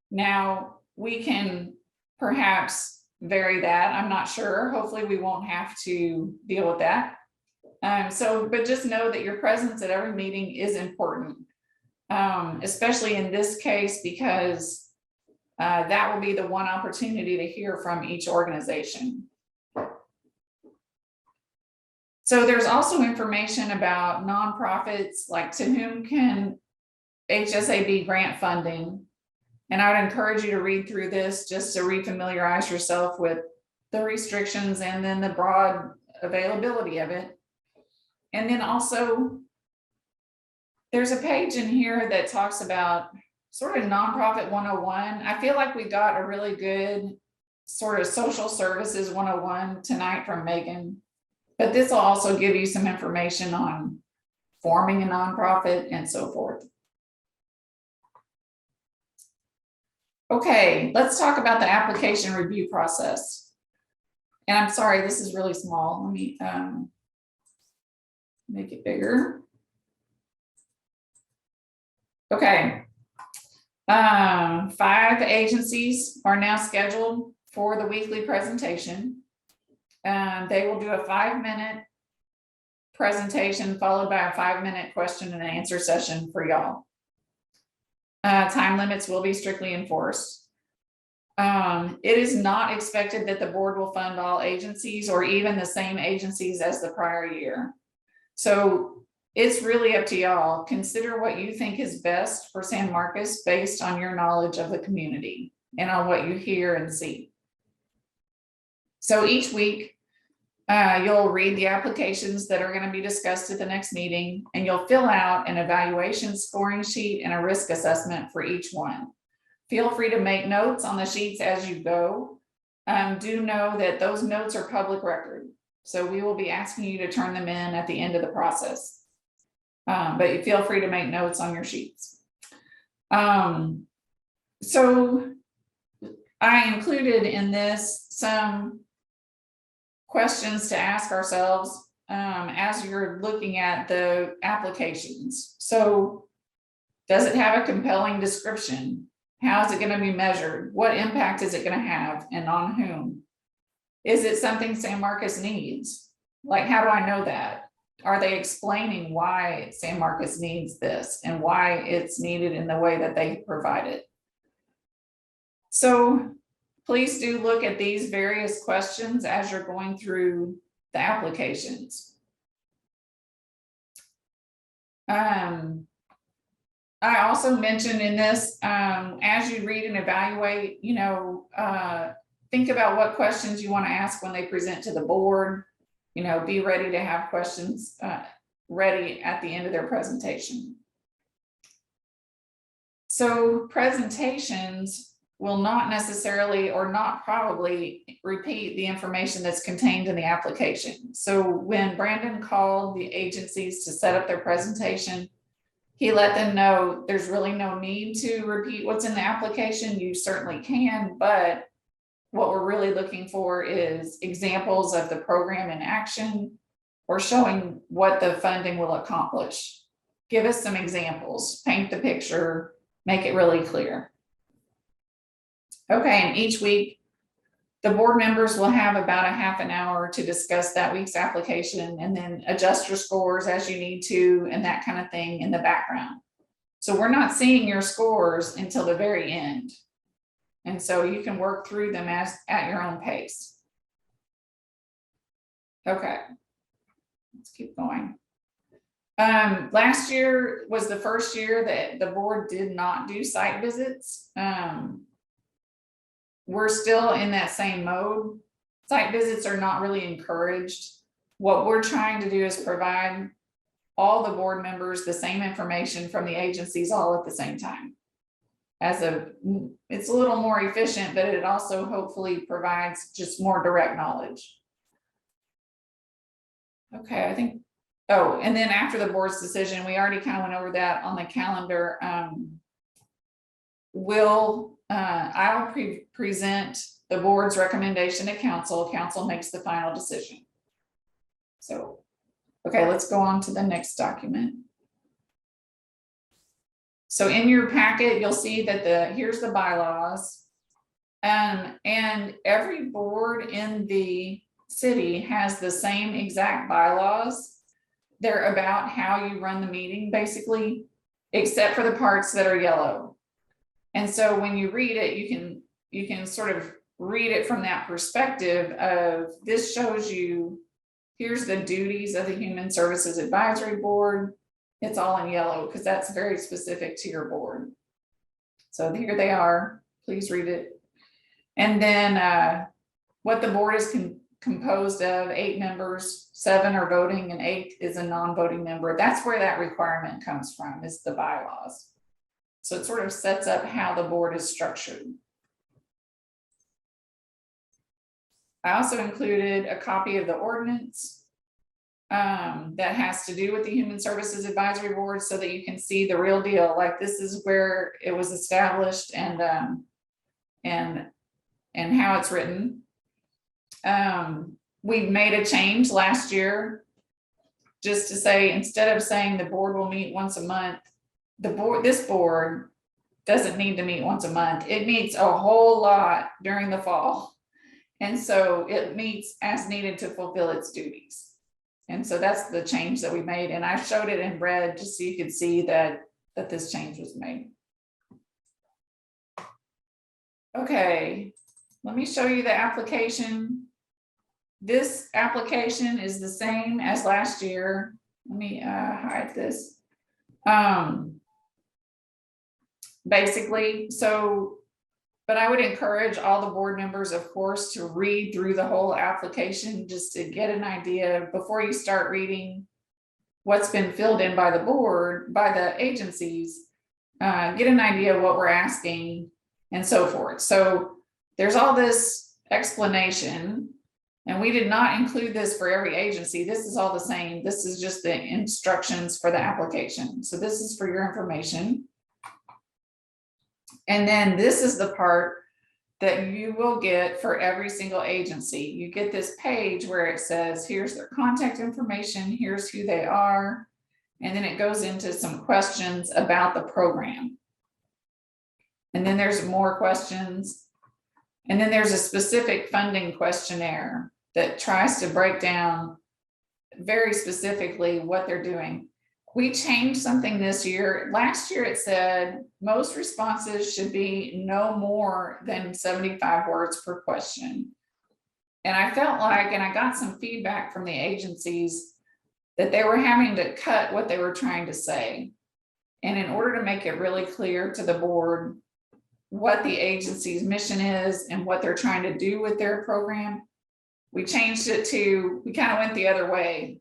Now, we can perhaps vary that. I'm not sure. Hopefully we won't have to deal with that. But just know that your presence at every meeting is important, especially in this case, because that will be the one opportunity to hear from each organization. So there's also information about nonprofits, like to whom can HSAB grant funding. And I would encourage you to read through this just to refamiliarize yourself with the restrictions and then the broad availability of it. And then also, there's a page in here that talks about sort of nonprofit 101. I feel like we got a really good sort of social services 101 tonight from Megan, but this will also give you some information on forming a nonprofit and so forth. Okay, let's talk about the application review process. And I'm sorry, this is really small. Let me make it bigger. Okay. 5 agencies are now scheduled for the weekly presentation. They will do a 5-minute presentation followed by a 5-minute question and answer session for y'all. Time limits will be strictly enforced. It is not expected that the board will fund all agencies or even the same agencies as the prior year. So it's really up to y'all. Consider what you think is best for San Marcos based on your knowledge of the community and on what you hear and see. So each week, you'll read the applications that are going to be discussed at the next meeting, and you'll fill out an evaluation scoring sheet and a risk assessment for each one. Feel free to make notes on the sheets as you go. Do know that those notes are public record. So we will be asking you to turn them in at the end of the process. But you feel free to make notes on your sheets. So I included in this some questions to ask ourselves as you're looking at the applications. So does it have a compelling description? How is it going to be measured? What impact is it going to have and on whom? Is it something San Marcos needs? Like, how do I know that? Are they explaining why San Marcos needs this and why it's needed in the way that they provide it? So please do look at these various questions as you're going through the applications. I also mentioned in this, as you read and evaluate, think about what questions you want to ask when they present to the board. Be ready to have questions ready at the end of their presentation. So presentations will not necessarily or not probably repeat the information that's contained in the application. So when Brandon called the agencies to set up their presentation, he let them know there's really no need to repeat what's in the application. You certainly can, but what we're really looking for is examples of the program in action or showing what the funding will accomplish. Give us some examples, paint the picture, make it really clear. Okay, and each week, the board members will have about a half an hour to discuss that week's application and then adjust your scores as you need to and that kind of thing in the background. So we're not seeing your scores until the very end. And so you can work through them at your own pace. Okay, let's keep going. Last year was the first year that the board did not do site visits. We're still in that same mode. Site visits are not really encouraged. What we're trying to do is provide all the board members the same information from the agencies all at the same time. It's a little more efficient, but it also hopefully provides just more direct knowledge. Okay, I think, and then after the board's decision, we already kind of went over that on the calendar. I'll present the board's recommendation to council. Council makes the final decision. So, okay, let's go on to the next document. So in your packet, you'll see that here's the bylaws. And every board in the city has the same exact bylaws. They're about how you run the meeting, basically, except for the parts that are yellow. And so when you read it, you can sort of read it from that perspective of this shows you, here's the duties of the Human Services Advisory Board. It's all in yellow because that's very specific to your board. So here they are, please read it. And then what the board is composed of, 8 members, 7 are voting and 8 is a non-voting member. That's where that requirement comes from, is the bylaws. So it sort of sets up how the board is structured. I also included a copy of the ordinance that has to do with the Human Services Advisory Board so that you can see the real deal. Like, this is where it was established and how it's written. We made a change last year just to say, instead of saying the board will meet once a month, this board doesn't need to meet once a month. It meets a whole lot during the fall. And so it meets as needed to fulfill its duties. And so that's the change that we made. And I showed it in red just so you could see that this change was made. Okay, let me show you the application. This application is the same as last year. let me hide this. Basically, so, but I would encourage all the board members, of course, to read through the whole application just to get an idea before you start reading what's been filled in by the board, by the agencies, get an idea of what we're asking and so forth. So there's all this explanation, and we did not include this for every agency. This is all the same. This is just the instructions for the application. So this is for your information. And then this is the part that you will get for every single agency. You get this page where it says, here's their contact information, here's who they are, and then it goes into some questions about the program. And then there's more questions. And then there's a specific funding questionnaire that tries to break down very specifically what they're doing. We changed something this year. Last year it said most responses should be no more than 75 words per question. And I felt like, and I got some feedback from the agencies that they were having to cut what they were trying to say. And in order to make it really clear to the board what the agency's mission is and what they're trying to do with their program, we changed it to, we kind of went the other way.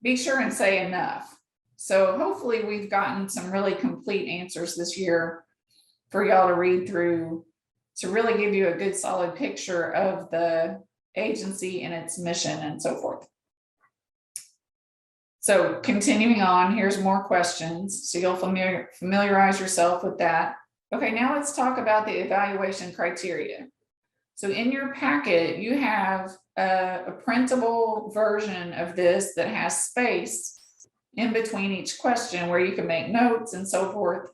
Be sure and say enough. So hopefully we've gotten some really complete answers this year for y'all to read through to really give you a good solid picture of the agency and its mission and so forth. So continuing on, here's more questions. So you'll familiarize yourself with that. Okay, now let's talk about the evaluation criteria. So in your packet, you have a printable version of this that has space in between each question where you can make notes and so forth.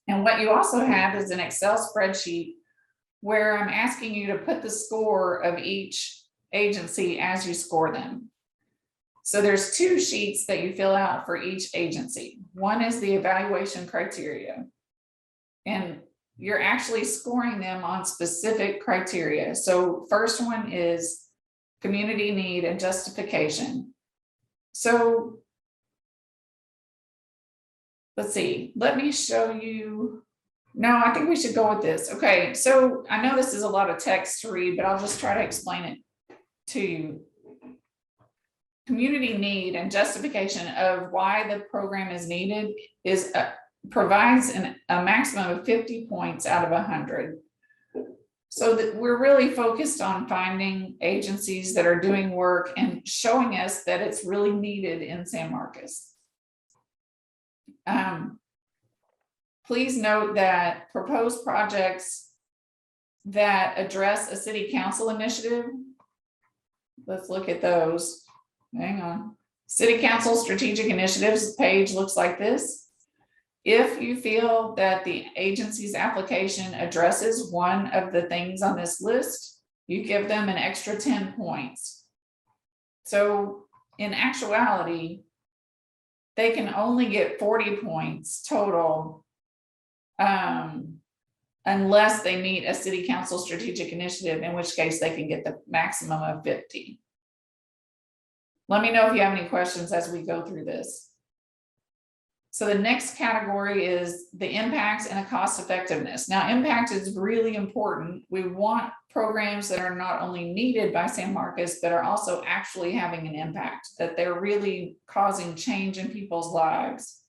And what you also have is an Excel spreadsheet where I'm asking you to put the score of each agency as you score them. So there's two sheets that you fill out for each agency. One is the evaluation criteria, and you're actually scoring them on specific criteria. So first one is community need and justification. So let's see, let me show you. No, I think we should go with this. Okay, so I know this is a lot of text to read, but I'll just try to explain it to you. Community need and justification of why the program is needed is provides a maximum of 50 points out of 100. So that we're really focused on finding agencies that are doing work and showing us that it's really needed in San Marcos. Please note that proposed projects that address a city council initiative, let's look at those. Hang on. City council strategic initiatives page looks like this. If you feel that the agency's application addresses one of the things on this list, you give them an extra 10 points. So in actuality, they can only get 40 points total unless they meet a city council strategic initiative, in which case they can get the maximum of 50. Let me know if you have any questions as we go through this. So the next category is the impact and the cost effectiveness. Now, impact is really important. We want programs that are not only needed by San Marcos, but are also actually having an impact, that they're really causing change in people's lives.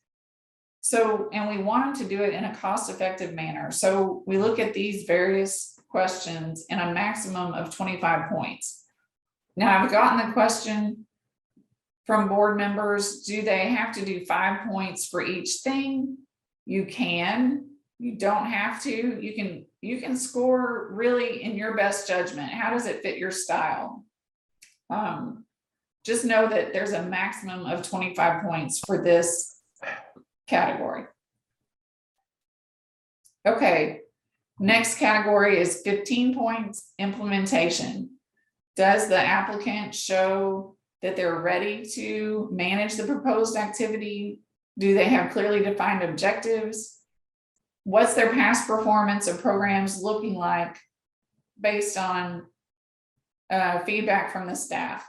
So, and we want them to do it in a cost-effective manner. So we look at these various questions in a maximum of 25 points. Now, I've gotten the question from board members, do they have to do 5 points for each thing? You can, you don't have to. You can score really in your best judgment. How does it fit your style? Just know that there's a maximum of 25 points for this category. Okay, next category is 15 points, implementation. Does the applicant show that they're ready to manage the proposed activity? Do they have clearly defined objectives? What's their past performance of programs looking like based on feedback from the staff?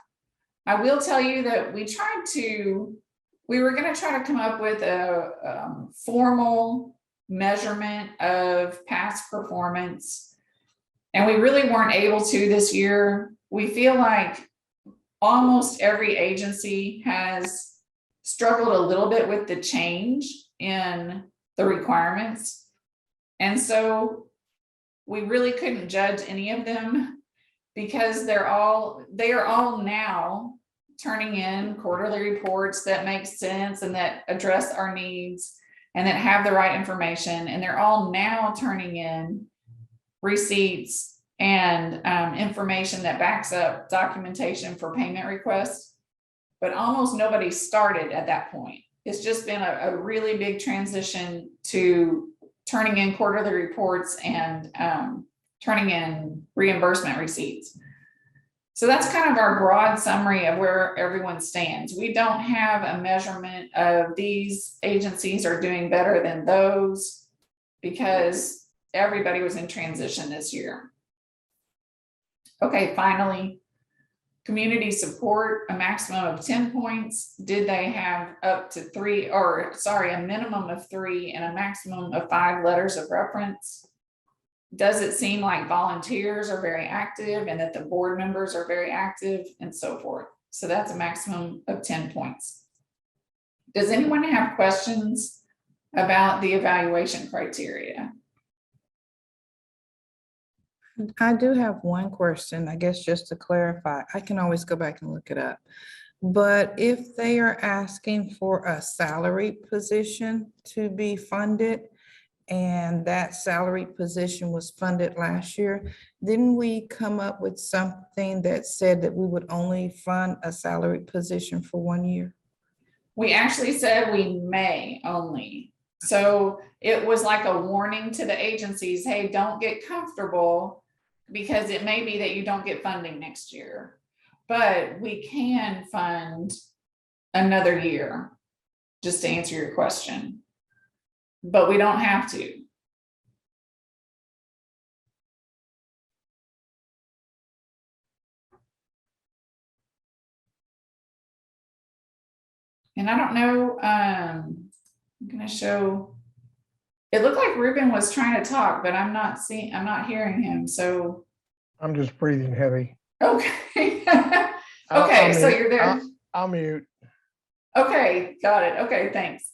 I will tell you that we were gonna try to come up with a formal measurement of past performance. And we really weren't able to this year. We feel like almost every agency has struggled a little bit with the change in the requirements. And so we really couldn't judge any of them because they are all now turning in quarterly reports that make sense and that address our needs and that have the right information. And they're all now turning in receipts and information that backs up documentation for payment requests. But almost nobody started at that point. It's just been a really big transition to turning in quarterly reports and turning in reimbursement receipts. So that's kind of our broad summary of where everyone stands. We don't have a measurement of these agencies are doing better than those because everybody was in transition this year. Okay, finally, community support, a maximum of 10 points. Did they have up to a minimum of 3 and a maximum of 5 letters of reference? Does it seem like volunteers are very active and that the board members are very active and so forth? So that's a maximum of 10 points. Does anyone have questions about the evaluation criteria? I do have one question, I guess, just to clarify. I can always go back and look it up. But if they are asking for a salaried position to be funded, and that salaried position was funded last year, didn't we come up with something that said that we would only fund a salaried position for 1 year? We actually said we may only. So it was like a warning to the agencies, hey, don't get comfortable because it may be that you don't get funding next year, but we can fund another year, just to answer your question. But we don't have to. And I don't know, I'm gonna show, it looked like Ruben was trying to talk, but I'm not hearing him, so. I'm just breathing heavy. Okay. I'll Okay, so mute. you're there. I'll mute. Okay, got it. Okay, thanks.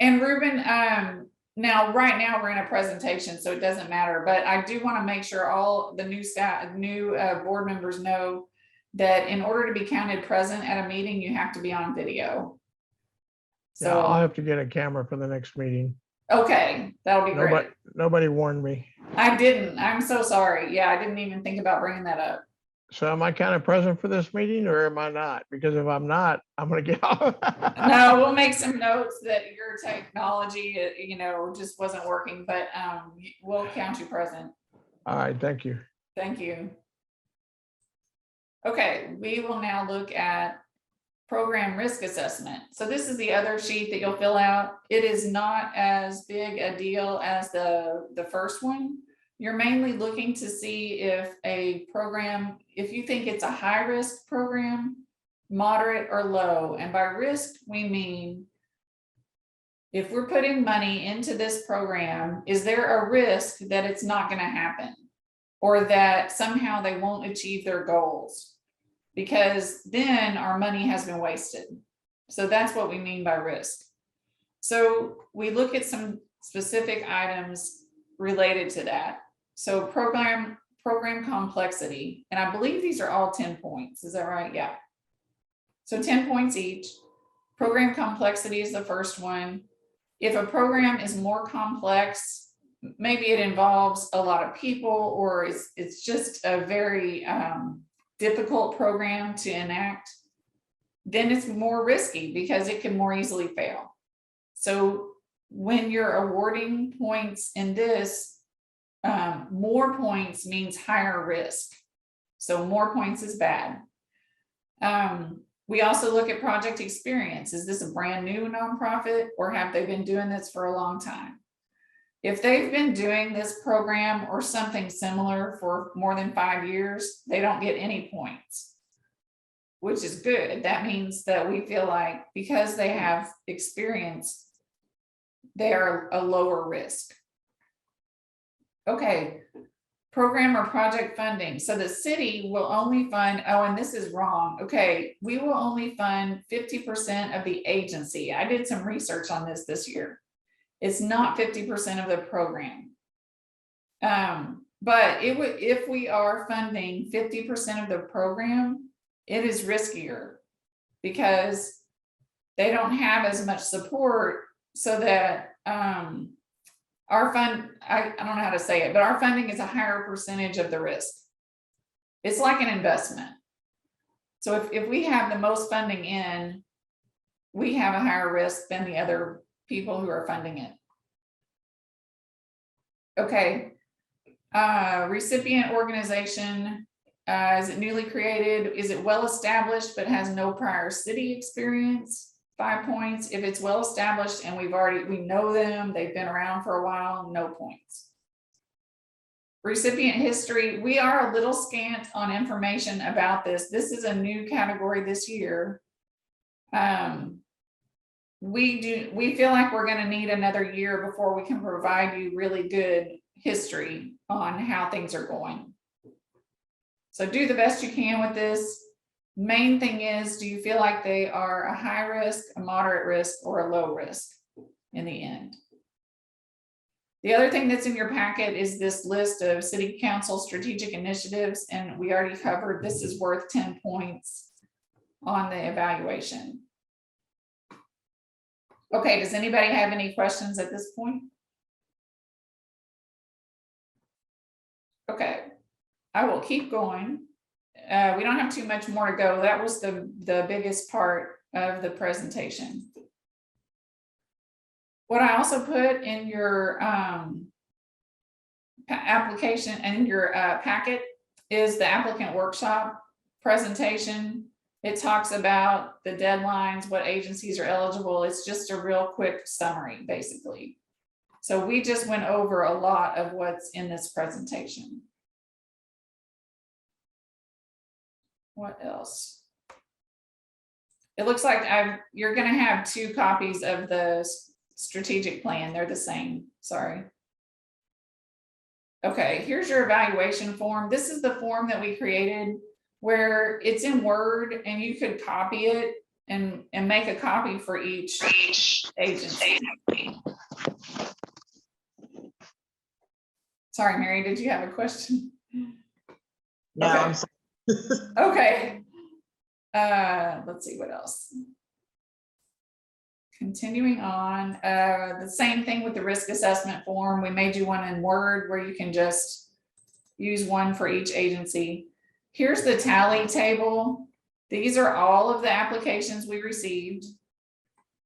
And Ruben, right now we're in a presentation, so it doesn't matter, but I do want to make sure all the new board members know that in order to be counted present at a meeting, you have to be on video. So I'll So, have to get a camera for the next meeting. okay, that'll be great. Nobody warned me. I didn't, I'm so sorry. Yeah, I didn't even think about bringing that up. So am I counted present for this meeting or am I not? Because if I'm not, I'm gonna get off. No, we'll make some notes that your technology, just wasn't working, but we'll count you present. All right, thank you. Thank you. Okay, we will now look at program risk assessment. So this is the other sheet that you'll fill out. It is not as big a deal as the first one. You're mainly looking to see if a program, if you think it's a high risk program, moderate or low. And by risk, we mean if we're putting money into this program, is there a risk that it's not going to happen or that somehow they won't achieve their goals? Because then our money has been wasted. So that's what we mean by risk. So we look at some specific items related to that. So program complexity, and I believe these are all 10 points. Is that right? Yeah. So 10 points each. Program complexity is the first one. If a program is more complex, maybe it involves a lot of people or it's just a very difficult program to enact, then it's more risky because it can more easily fail. So when you're awarding points in this, more points means higher risk. So more points is bad. We also look at project experience. Is this a brand new nonprofit or have they been doing this for a long time? If they've been doing this program or something similar for more than 5 years, they don't get any points. which is good. That means that we feel like because they have experience, they are a lower risk. Okay, program or project funding. So the city will only fund, oh, and this is wrong. Okay, we will only fund 50% of the agency. I did some research on this year. It's not 50% of the program. But it would, if we are funding 50% of the program, it is riskier because they don't have as much support, so that our fund, I don't know how to say it, but our funding is a higher percentage of the risk. It's like an investment. So if we have the most funding in, we have a higher risk than the other people who are funding it. Okay. Recipient organization, is it newly created? Is it well established but has no prior city experience? 5 points. If it's well established and we know them, they've been around for a while, no points. Recipient history, we are a little scant on information about this. This is a new category this year. We feel like we're going to need another year before we can provide you really good history on how things are going. So do the best you can with this. Main thing is, do you feel like they are a high risk, a moderate risk, or a low risk in the end? The other thing that's in your packet is this list of city council strategic initiatives, and we already covered this is worth 10 points on the evaluation. Okay, does anybody have any questions at this point? Okay, I will keep going. We don't have too much more to go. That was the biggest part of the presentation. What I also put in your application and your packet is the applicant workshop presentation. It talks about the deadlines, what agencies are eligible. It's just a real quick summary, basically. So we just went over a lot of what's in this presentation. What else? It looks like you're going to have 2 copies of the strategic plan. They're the same. Sorry. Okay, here's your evaluation form. This is the form that we created where it's in Word and you could copy it and make a copy for each agency. Sorry, Mary, did you have a question? No, Okay. I'm sorry. Okay. Let's see what else. Continuing on, the same thing with the risk assessment form. We made you one in Word where you can just use one for each agency. Here's the tally table. These are all of the applications we received.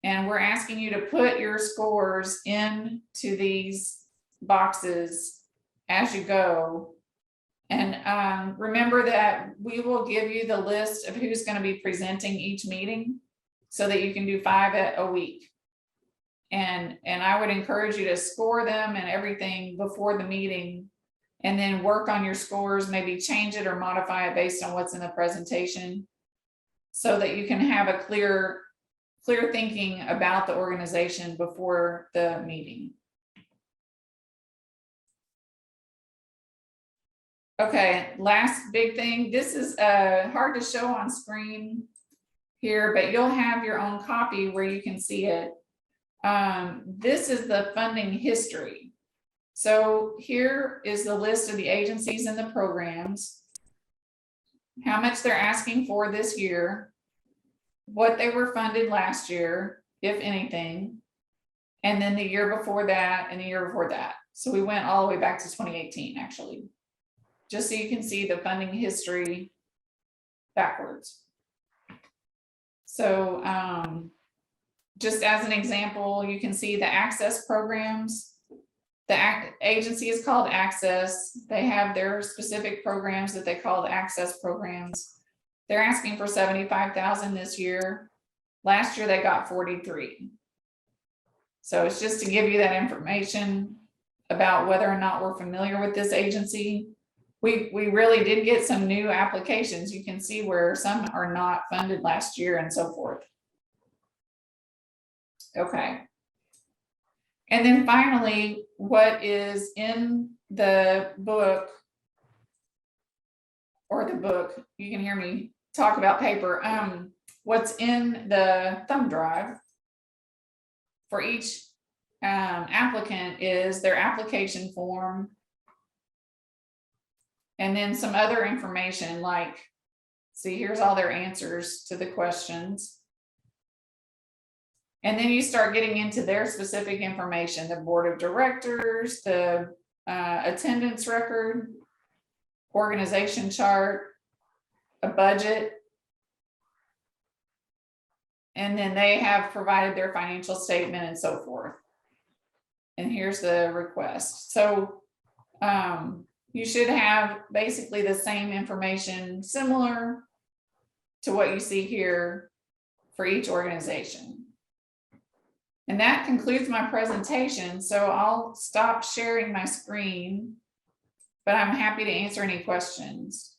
And we're asking you to put your scores into these boxes as you go. And remember that we will give you the list of who's going to be presenting each meeting so that you can do 5 a week. And I would encourage you to score them and everything before the meeting and then work on your scores, maybe change it or modify it based on what's in the presentation so that you can have a clear thinking about the organization before the meeting. Okay, last big thing. This is hard to show on screen here, but you'll have your own copy where you can see it. This is the funding history. So here is the list of the agencies and the programs, how much they're asking for this year, what they were funded last year, if anything, and then the year before that and the year before that. So we went all the way back to 2018, actually, just so you can see the funding history backwards. So just as an example, you can see the access programs. The agency is called Access. They have their specific programs that they call the Access programs. They're asking for $75,000 this year. Last year they got 43. So it's just to give you that information about whether or not we're familiar with this agency. we really did get some new applications. You can see where some are not funded last year and so forth. Okay. And then finally, what is in the book, or the book, you can hear me talk about paper. What's in the thumb drive for each applicant is their application form. And then some other information like, see, here's all their answers to the questions. And then you start getting into their specific information, the board of directors, the attendance record, organization chart, a budget. And then they have provided their financial statement and so forth. And here's the request. So you should have basically the same information, similar to what you see here for each organization. And that concludes my presentation. So I'll stop sharing my screen, but I'm happy to answer any questions.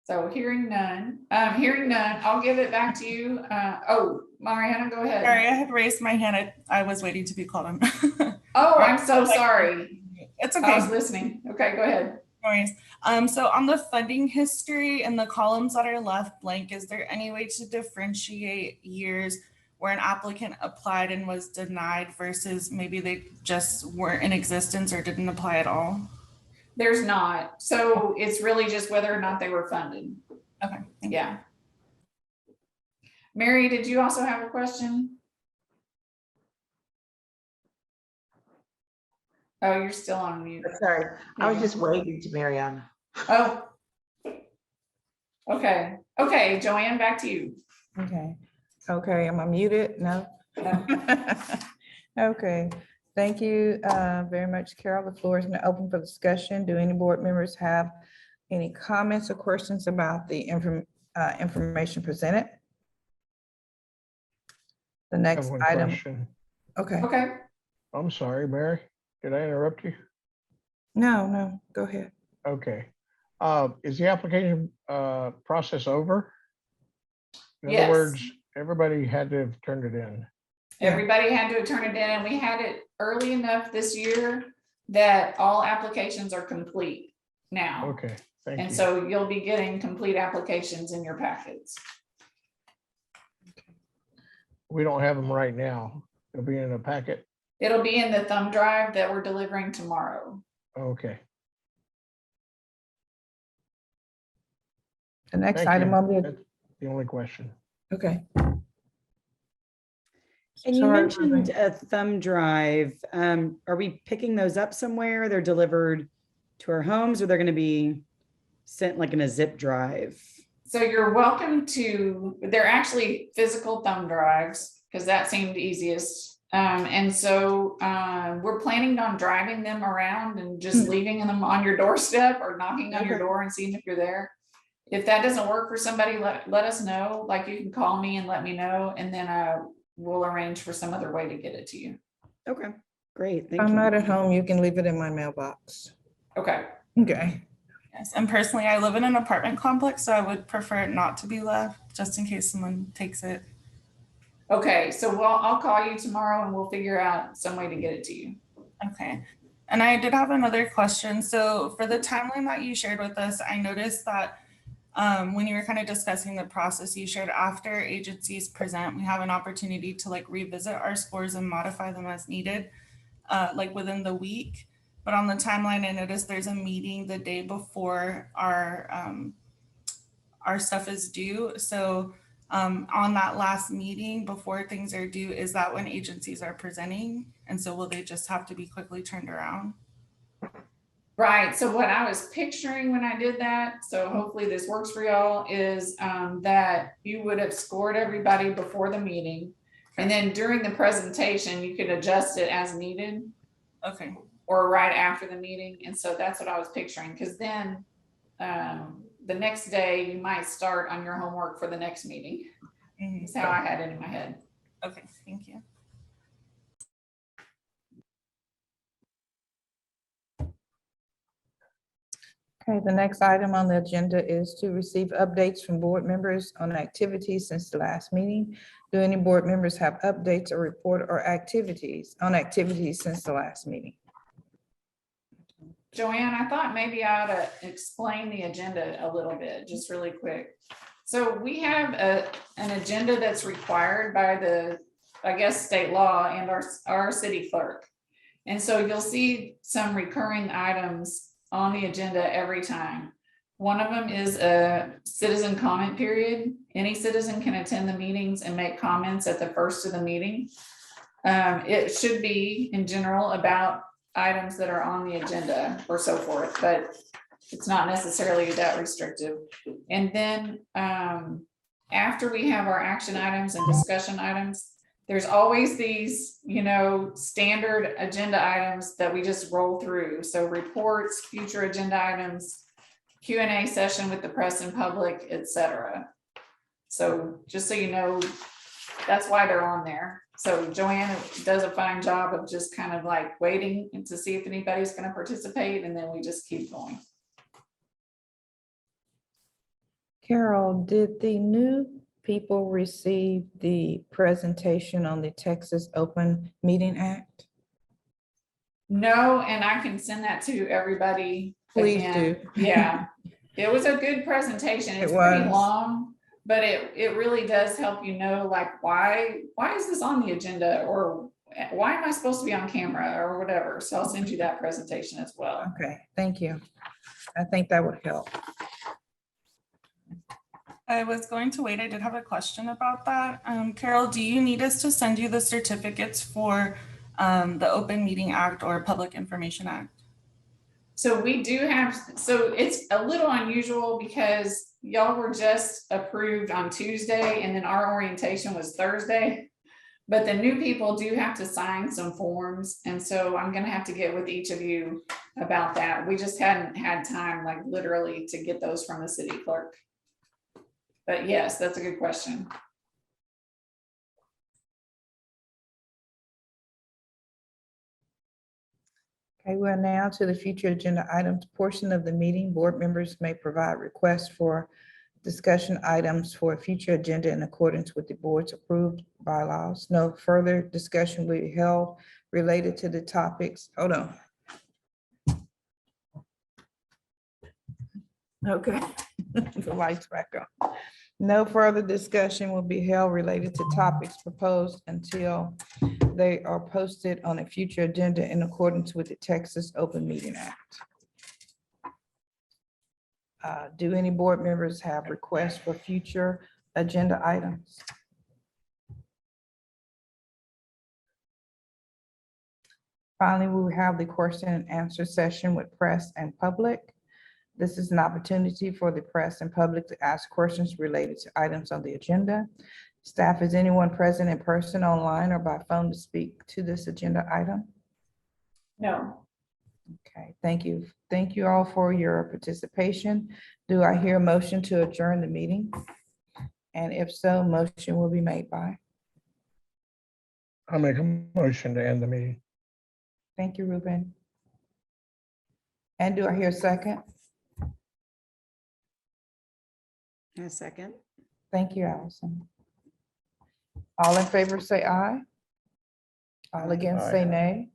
So hearing none, I'll give it back to you. Oh, Mariana, go ahead. Sorry, I had raised my hand. I was waiting to be called on. Oh, I'm so sorry. It's I okay. was listening. Okay, go ahead. No worries. So on the funding history and the columns that are left blank, is there any way to differentiate years where an applicant applied and was denied versus maybe they just weren't in existence or didn't apply at all? There's not. So it's really just whether or not they were funded. Okay. Thank you. Yeah. Mary, did you also have a question? Oh, you're still on mute. Sorry, I was just waving to Mariana. Oh. Okay. Okay, Joanne, back to you. Okay. Okay, am I muted? No? No. Okay, thank you very much, Carol. The floor is now open for discussion. Do any board members have any comments or questions about the information presented? The I next have one item, question. okay. Okay. I'm sorry, Mary. Did I interrupt you? No, go ahead. Okay. Is the application process over? In Yes. other words, everybody had to have turned it in. Everybody had to turn it in, and we had it early enough this year that all applications are complete now. Okay, thank And you. so you'll be getting complete applications in your packets. We don't have them right now. They'll be in a packet. It'll be in the thumb drive that we're delivering tomorrow. Okay. The next Thank item you. on the, That's the only question. okay. And you Sorry, mentioned Ruben. a thumb drive. Are we picking those up somewhere? They're delivered to our homes, or they're going to be sent like in a zip drive? So you're welcome to, they're actually physical thumb drives because that seemed easiest. And so we're planning on driving them around and just leaving them on your doorstep or knocking on your Okay. door and seeing if you're there. If that doesn't work for somebody, let us know. Like, you can call me and let me know, and then we'll arrange for some other way to get it to you. Okay, great. Thank I'm you. not at home. You can leave it in my mailbox. Okay. Okay. Yes. And personally, I live in an apartment complex, so I would prefer it not to be left just in case someone takes it. Okay. So I'll call you tomorrow and we'll figure out some way to get it to you. Okay. And I did have another question. So for the timeline that you shared with us, I noticed that when you were kind of discussing the process, you shared after agencies present, we have an opportunity to like revisit our scores and modify them as needed, like within the week. But on the timeline, I noticed there's a meeting the day before our stuff is due. So on that last meeting before things are due, is that when agencies are presenting? And so will they just have to be quickly turned around? Right. So what I was picturing when I did that, so hopefully this works for y'all, is that you would have scored everybody before the meeting. And then during the presentation, you could adjust it as needed Okay. or right after the meeting. And so that's what I was picturing, because then the next day you might start on your homework for the next meeting. Mhm. That's how I had it in my head. Okay, thank you. Okay, the next item on the agenda is to receive updates from board members on activities since the last meeting. Do any board members have updates or report or activities since the last meeting? Joanne, I thought maybe I ought to explain the agenda a little bit, just really quick. So we have an agenda that's required by the, I guess, state law and our city clerk. And so you'll see some recurring items on the agenda every time. One of them is a citizen comment period. Any citizen can attend the meetings and make comments at the first of the meeting. It should be in general about items that are on the agenda or so forth, but it's not necessarily that restrictive. And then after we have our action items and discussion items, there's always these, standard agenda items that we just roll through. So reports, future agenda items, Q&A session with the press and public, etc. So just so you know, that's why they're on there. So Joanne does a fine job of just kind of like waiting to see if anybody's going to participate, and then we just keep going. Carol, did the new people receive the presentation on the Texas Open Meeting Act? No, and I can send that to everybody. Please again. do. Yeah, it was a good presentation. It's It pretty was. long, but it really does help you know, like, why is this on the agenda, or why am I supposed to be on camera or whatever. So I'll send you that presentation as well. Okay, thank you. I think that would help. I was going to wait. I did have a question about that. Carol, do you need us to send you the certificates for the Open Meeting Act or Public Information Act? So we do have, so it's a little unusual because y'all were just approved on Tuesday and then our orientation was Thursday. But the new people do have to sign some forms. And so I'm gonna have to get with each of you about that. We just hadn't had time, like literally, to get those from the city clerk. But yes, that's a good question. Okay, we're now to the future agenda items portion of the meeting. Board members may provide requests for discussion items for a future agenda in accordance with the board's approved bylaws. No further discussion will be held related to the topics. Hold on. Okay, the lights back on. No further discussion will be held related to topics proposed until they are posted on a future agenda in accordance with the Texas Open Meeting Act. Do any board members have requests for future agenda items? Finally, we will have the question and answer session with press and public. This is an opportunity for the press and public to ask questions related to items on the agenda. Staff, is anyone present in person, online, or by phone to speak to this agenda item? No. Okay, thank you. Thank you all for your participation. Do I hear a motion to adjourn the meeting? And if so, motion will be made by. I'll make a motion to end the meeting. Thank you, Ruben. And do I hear a second? A second. Thank you, Allison. All in favor, say aye. All against, say Aye. nay.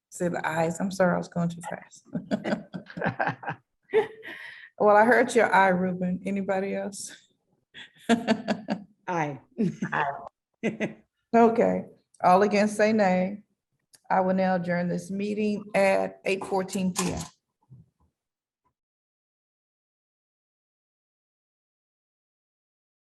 Say the ayes. I'm sorry, I was going too fast. Well, I heard your aye, Ruben. Anybody else? Aye. Okay, all against, say nay. I will now adjourn this meeting at 8:14 p.m.